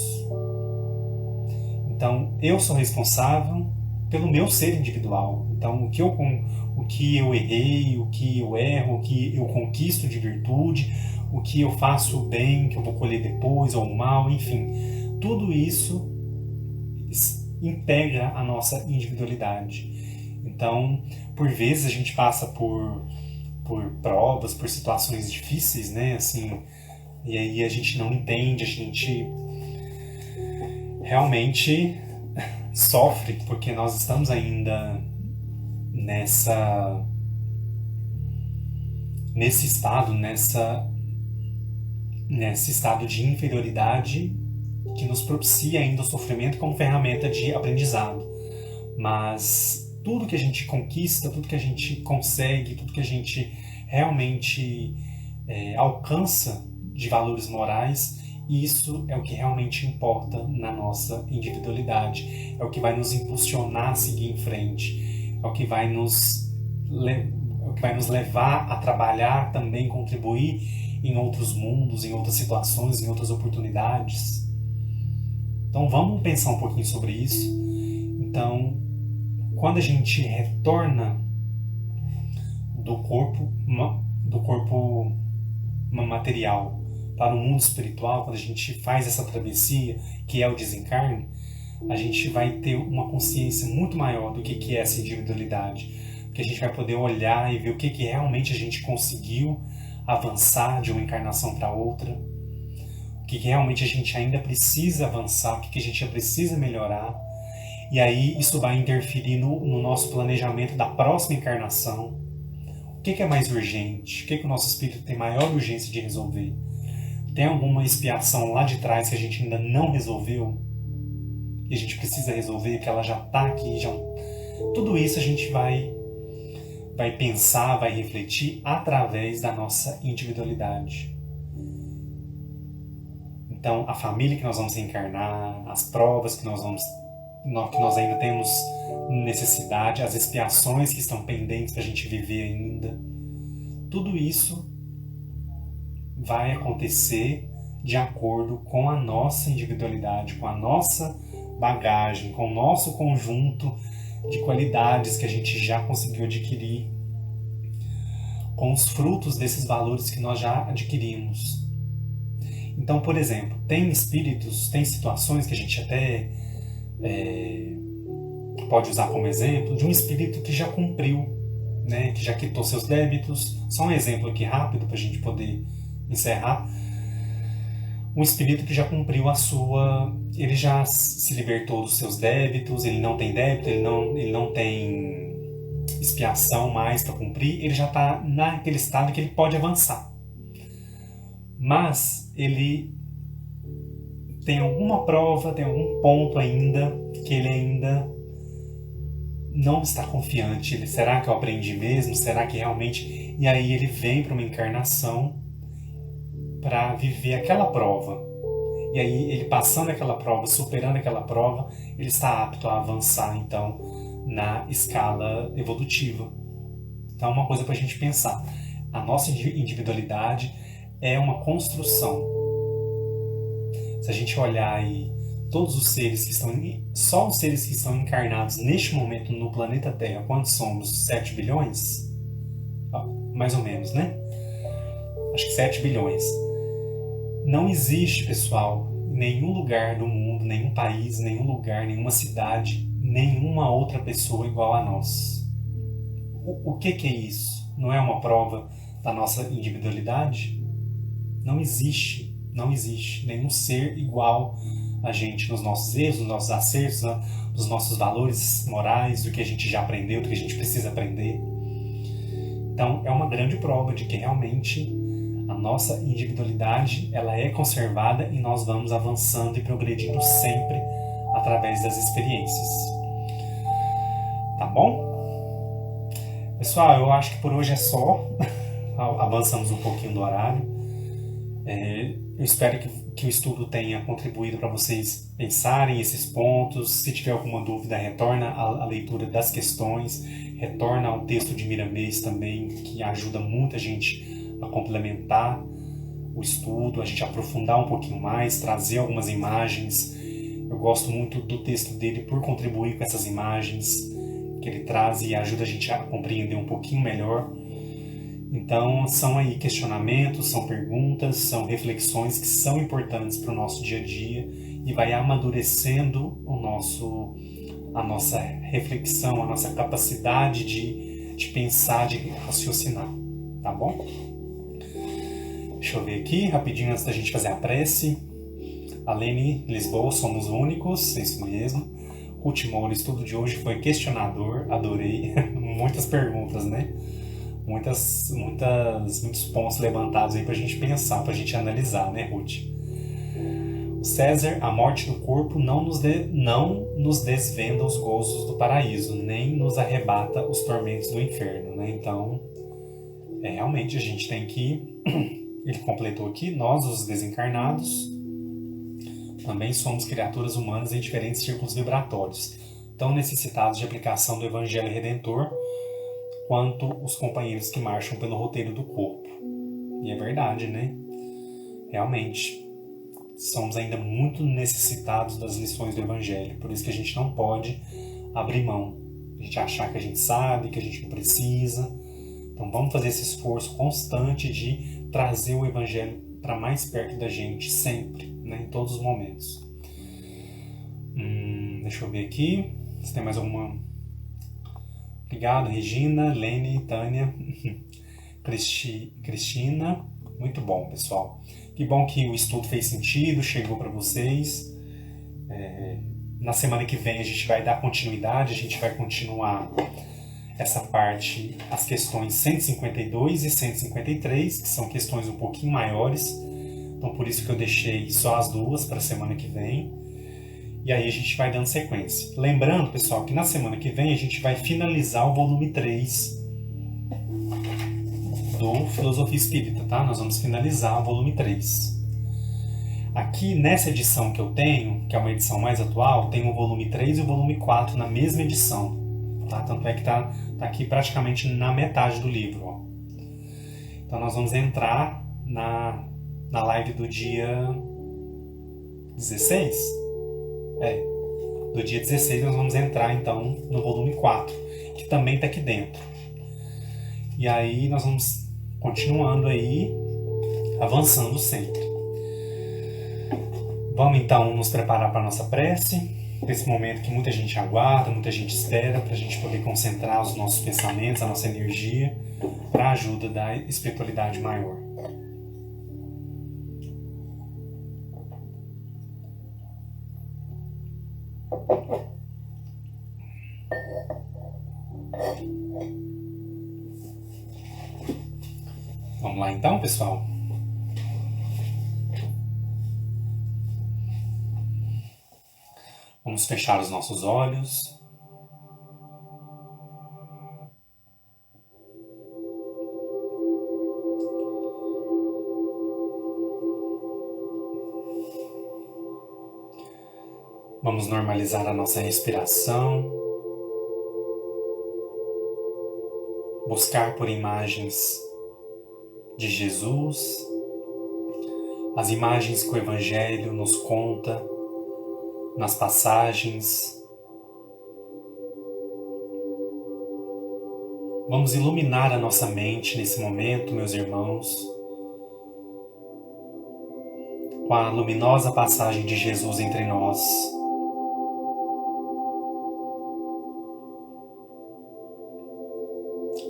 Então, eu sou responsável pelo meu ser individual. Então, o que eu errei, o que eu erro, o que eu conquisto de virtude, o que eu faço bem, que eu vou colher depois, ou mal, enfim. Tudo isso integra a nossa individualidade. Então, por vezes a gente passa por provas, por situações difíceis, né? Assim, e aí a gente não entende, a gente realmente sofre porque nós estamos ainda nesse estado de inferioridade que nos propicia ainda o sofrimento como ferramenta de aprendizado. Mas tudo que a gente conquista, tudo que a gente consegue, tudo que a gente realmente alcança de valores morais, isso é o que realmente importa na nossa individualidade. É o que vai nos impulsionar a seguir em frente. É o que vai nos levar a trabalhar, também contribuir em outros mundos, em outras situações, em outras oportunidades. Então vamos pensar um pouquinho sobre isso. Então, quando a gente retorna do corpo material para o mundo espiritual, quando a gente faz essa travessia, que é o desencarne, a gente vai ter uma consciência muito maior do que é essa individualidade. Porque a gente vai poder olhar e ver o que realmente a gente conseguiu avançar de uma encarnação para outra, o que realmente a gente ainda precisa avançar, o que a gente precisa melhorar. E aí isso vai interferir no nosso planejamento da próxima encarnação. O que é mais urgente? O que o nosso espírito tem maior urgência de resolver? Tem alguma expiação lá de trás que a gente ainda não resolveu? E a gente precisa resolver, que ela já está aqui. Tudo isso a gente vai pensar, vai refletir através da nossa individualidade. Então, a família que nós vamos reencarnar, as provas que nós ainda temos necessidade, as expiações que estão pendentes para a gente viver ainda, tudo isso vai acontecer de acordo com a nossa individualidade, com a nossa bagagem, com o nosso conjunto de qualidades que a gente já conseguiu adquirir, com os frutos desses valores que nós já adquirimos. Então, por exemplo, tem espíritos, tem situações que a gente até pode usar como exemplo de um espírito que já cumpriu, né, que já quitou seus débitos. Só um exemplo aqui rápido para a gente poder encerrar. Um espírito que já cumpriu ele já se libertou dos seus débitos, ele não tem débito, ele não tem expiação mais para cumprir, ele já está naquele estado que ele pode avançar. Mas ele tem alguma prova, tem algum ponto ainda que ele ainda não está confiante. Será que eu aprendi mesmo? Será que realmente... E aí ele vem para uma encarnação para viver aquela prova. E aí ele passando aquela prova, superando aquela prova, ele está apto a avançar, então, na escala evolutiva. Então é uma coisa para a gente pensar. A nossa individualidade é uma construção. Se a gente olhar aí todos os seres que estão... Só os seres que estão encarnados neste momento no planeta Terra, quantos somos? 7 bilhões? Mais ou menos, né? Acho que 7 bilhões. Não existe, pessoal, em nenhum lugar do mundo, nenhum país, nenhum lugar, nenhuma cidade, nenhuma outra pessoa igual a nós. O que é isso? Não é uma prova da nossa individualidade? Não existe Não existe nenhum ser igual a gente nos nossos erros, nos nossos acertos, nos nossos valores morais, do que a gente já aprendeu, do que a gente precisa aprender. Então, é uma grande prova de que realmente a nossa individualidade ela é conservada e nós vamos avançando e progredindo sempre através das experiências. Tá bom? Pessoal, eu acho que por hoje é só. Avançamos um pouquinho do horário. Eu espero que o estudo tenha contribuído para vocês pensarem esses pontos. Se tiver alguma dúvida, retorna à leitura das questões, retorna ao texto de Miramês também, que ajuda muita gente a complementar o estudo, a gente aprofundar um pouquinho mais, trazer algumas imagens. Eu gosto muito do texto dele por contribuir com essas imagens que ele traz e ajuda a gente a compreender um pouquinho melhor. Então, são aí questionamentos, são perguntas, são reflexões que são importantes para o nosso dia a dia e vai amadurecendo a nossa reflexão, a nossa capacidade de pensar, de raciocinar, tá bom? Deixa eu ver aqui, rapidinho antes da gente fazer a prece. Alene Lisboa, somos únicos, é isso mesmo. Ruth Moura, o estudo de hoje foi questionador, adorei. Muitas perguntas, né? Muitos pontos levantados aí pra gente pensar, pra gente analisar, né, Ruth? O César, a morte do corpo não nos desvenda os gozos do paraíso, nem nos arrebata os tormentos do inferno, né? Então, realmente a gente tem que... Ele completou aqui, nós, os desencarnados, também somos criaturas humanas em diferentes círculos vibratórios, tão necessitados de aplicação do Evangelho Redentor quanto os companheiros que marcham pelo roteiro do corpo. E é verdade, né? Realmente, somos ainda muito necessitados das lições do Evangelho, por isso que a gente não pode abrir mão, a gente achar que a gente sabe, que a gente não precisa. Então vamos fazer esse esforço constante de trazer o Evangelho para mais perto da gente, sempre, né? Em todos os momentos. Deixa eu ver aqui, se tem mais alguma... Obrigado, Regina, Lene, Tânia, Cristina. Muito bom, pessoal. Que bom que o estudo fez sentido, chegou para vocês. Na semana que vem a gente vai dar continuidade, a gente vai continuar essa parte, as questões 152 e 153, que são questões um pouquinho maiores. Então, por isso que eu deixei só as duas para a semana que vem. E aí a gente vai dando sequência. Lembrando, pessoal, que na semana que vem a gente vai finalizar o volume 3 do Filosofia Espírita, tá? Nós vamos finalizar o volume 3. Aqui, nessa edição que eu tenho, que é uma edição mais atual, tem o volume 3 e o volume 4 na mesma edição, tá? Tanto é que tá aqui praticamente na metade do livro, ó. Então nós vamos entrar na live do dia 16? Do dia 16 nós vamos entrar então no volume 4, que também está aqui dentro. E aí nós vamos continuando aí, avançando sempre. Vamos então nos preparar para a nossa prece, esse momento que muita gente aguarda, muita gente espera, para a gente poder concentrar os nossos pensamentos, a nossa energia, para a ajuda da espiritualidade maior. Vamos lá então, pessoal? Vamos fechar os nossos olhos. Vamos normalizar a nossa respiração. Buscar por imagens de Jesus, as imagens que o Evangelho nos conta nas passagens. Vamos iluminar a nossa mente nesse momento, meus irmãos, com a luminosa passagem de Jesus entre nós.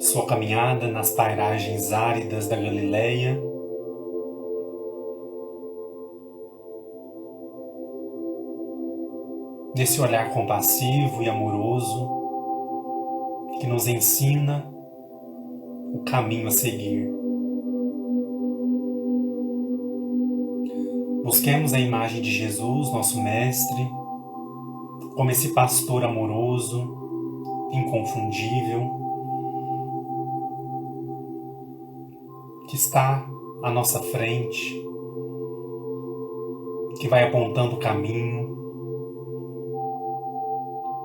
Sua caminhada nas pairagens áridas da Galileia, desse olhar compassivo e amoroso que nos ensina o caminho a seguir. Busquemos a imagem de Jesus, nosso Mestre, como esse pastor amoroso, inconfundível, que está à nossa frente, que vai apontando o caminho,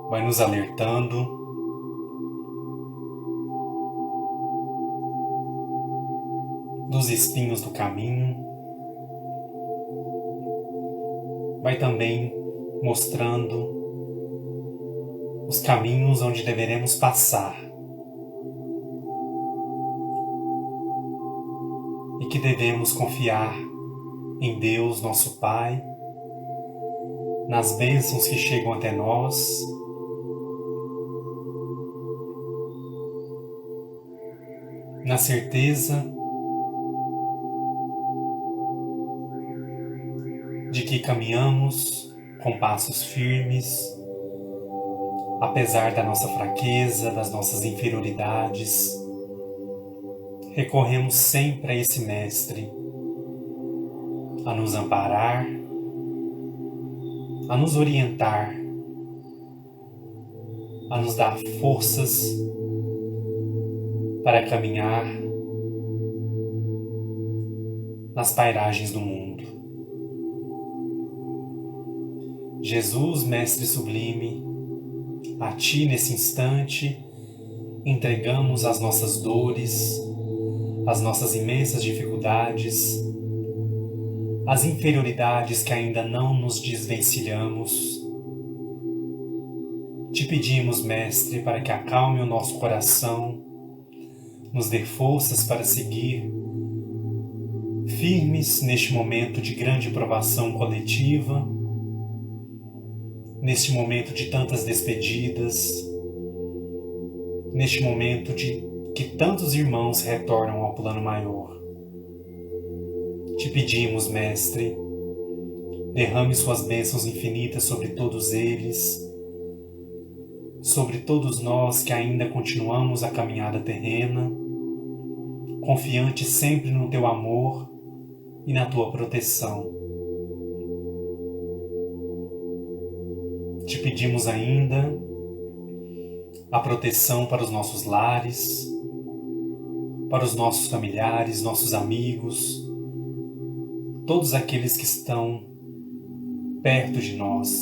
vai nos alertando, dos espinhos do caminho, vai também mostrando os caminhos onde deveremos passar e que devemos confiar em Deus, nosso Pai, nas bênçãos que chegam até nós, na certeza de que caminhamos com passos firmes, apesar da nossa fraqueza, das nossas inferioridades. Recorremos sempre a esse Mestre, a nos amparar, a nos orientar, a nos dar forças para caminhar nas pairagens do mundo. Jesus, Mestre sublime, a Ti nesse instante entregamos as nossas dores, as nossas imensas dificuldades, as inferioridades que ainda não nos desvencilhamos. Te pedimos, Mestre, para que acalme o nosso coração, nos dê forças para seguir firmes neste momento de grande provação coletiva, neste momento de tantas despedidas, neste momento de que tantos irmãos retornam ao plano maior. Te pedimos, Mestre, derrame suas bênçãos infinitas sobre todos eles, sobre todos nós que ainda continuamos a caminhada terrena, confiantes sempre no Teu amor e na Tua proteção. Te pedimos ainda a proteção para os nossos lares, para os nossos familiares, nossos amigos, todos aqueles que estão perto de nós.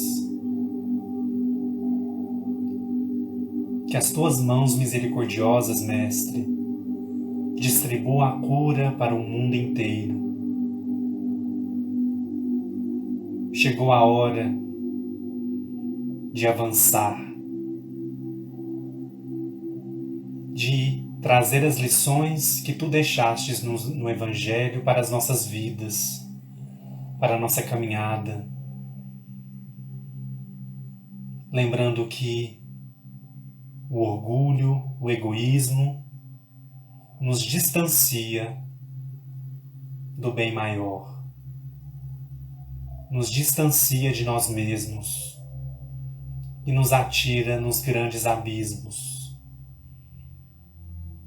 Que as Tuas mãos misericordiosas, Mestre, distribuam a cura para o mundo inteiro. Chegou a hora de avançar, de trazer as lições que Tu deixastes no Evangelho para as nossas vidas, para a nossa caminhada. Lembrando que o orgulho, o egoísmo nos distancia do bem maior, nos distancia de nós mesmos e nos atira nos grandes abismos.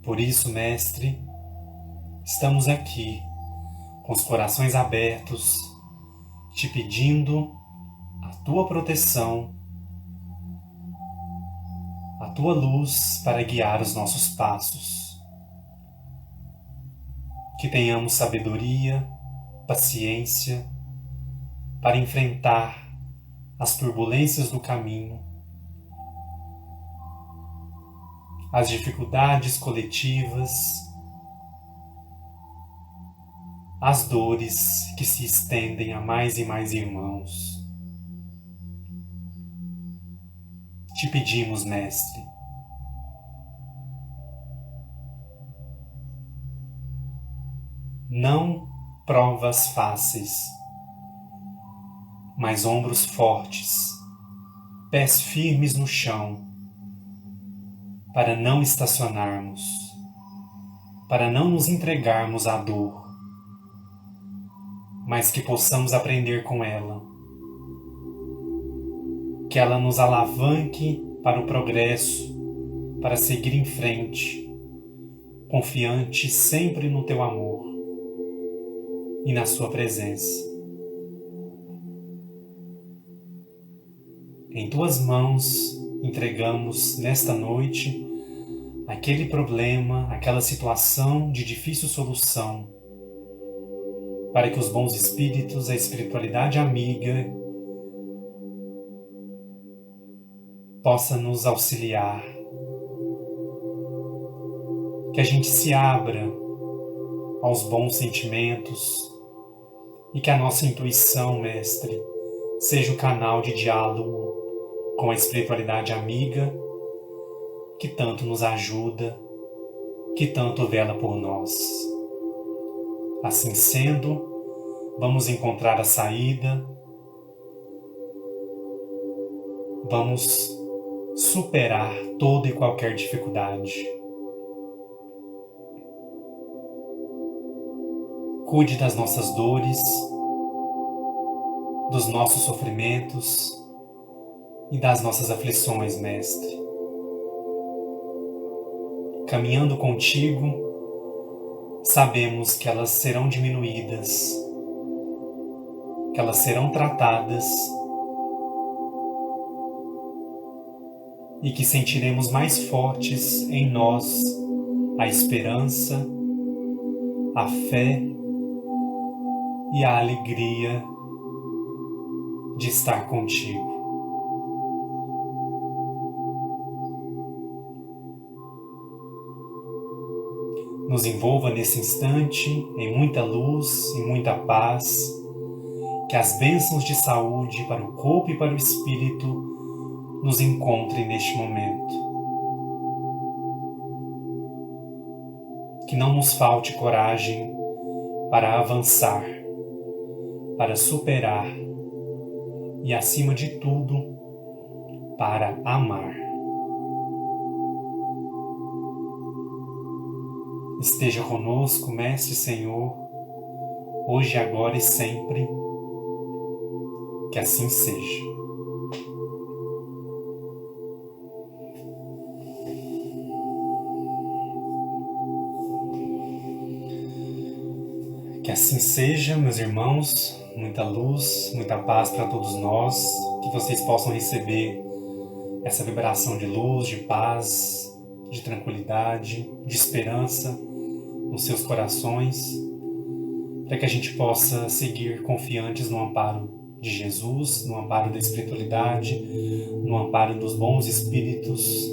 Por isso, Mestre, estamos aqui com os corações abertos, te pedindo a Tua proteção, a Tua luz para guiar os nossos passos. Que tenhamos sabedoria, paciência para enfrentar as turbulências do caminho, as dificuldades coletivas, as dores que se estendem a mais e mais irmãos. Te pedimos, Mestre, não provas fáceis, mas ombros fortes, pés firmes no chão, para não estacionarmos, para não nos entregarmos à dor, mas que possamos aprender com ela, que ela nos alavanque para o progresso, para seguir em frente, confiante sempre no Teu amor e na Sua presença. Em Tuas mãos entregamos nesta noite aquele problema, aquela situação de difícil solução, para que os bons espíritos, a espiritualidade amiga, possa nos auxiliar. Que a gente se abra aos bons sentimentos e que a nossa intuição, Mestre, seja o canal de diálogo com a espiritualidade amiga que tanto nos ajuda, que tanto vela por nós. Assim sendo, vamos encontrar a saída, vamos superar toda e qualquer dificuldade. Cuide das nossas dores, dos nossos sofrimentos e das nossas aflições, Mestre. Caminhando contigo, sabemos que elas serão diminuídas, que elas serão tratadas e que sentiremos mais fortes em nós a esperança, a fé e a alegria de estar contigo. Nos envolva nesse instante em muita luz, em muita paz, que as bênçãos de saúde para o corpo e para o espírito nos encontrem neste momento. Que não nos falte coragem para avançar, para superar e, acima de tudo, para amar. Esteja conosco, Mestre Senhor, hoje, agora e sempre, que assim seja. Que assim seja, meus irmãos, muita luz, muita paz para todos nós, que vocês possam receber essa vibração de luz, de paz, de tranquilidade, de esperança nos seus corações, para que a gente possa seguir confiantes no amparo de Jesus, no amparo da espiritualidade, no amparo dos bons espíritos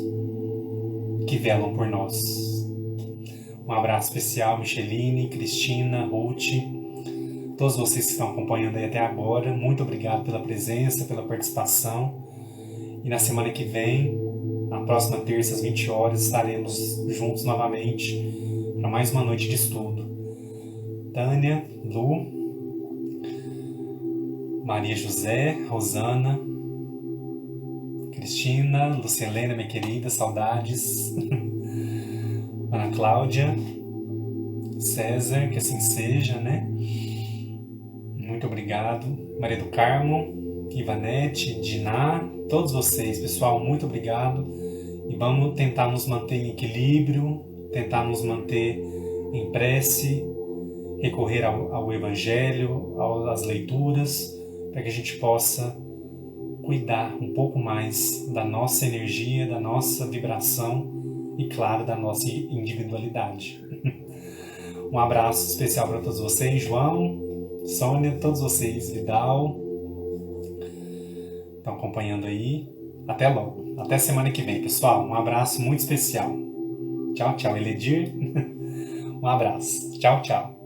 que velam por nós. Um abraço especial, Micheline, Cristina, Ruth, todos vocês que estão acompanhando aí até agora. Muito obrigado pela presença, pela participação. E na semana que vem, na próxima terça, às 20 horas, estaremos juntos novamente para mais uma noite de estudo. Tânia, Lu, Maria José, Rosana, Cristina, Lucelena, minha querida, saudades. Ana Cláudia, César, que assim seja, né? Muito obrigado. Maria do Carmo, Ivanete, Diná, todos vocês, pessoal, muito obrigado. E vamos tentar nos manter em equilíbrio, tentar nos manter em prece, recorrer ao Evangelho, às leituras, para que a gente possa cuidar um pouco mais da nossa energia, da nossa vibração e, claro, da nossa individualidade. Um abraço especial para todos vocês, João, Sônia, todos vocês, Vidal, estão acompanhando aí. Até logo, até semana que vem, pessoal. Um abraço muito especial. Tchau, tchau, Eledir. Um abraço. Tchau, tchau.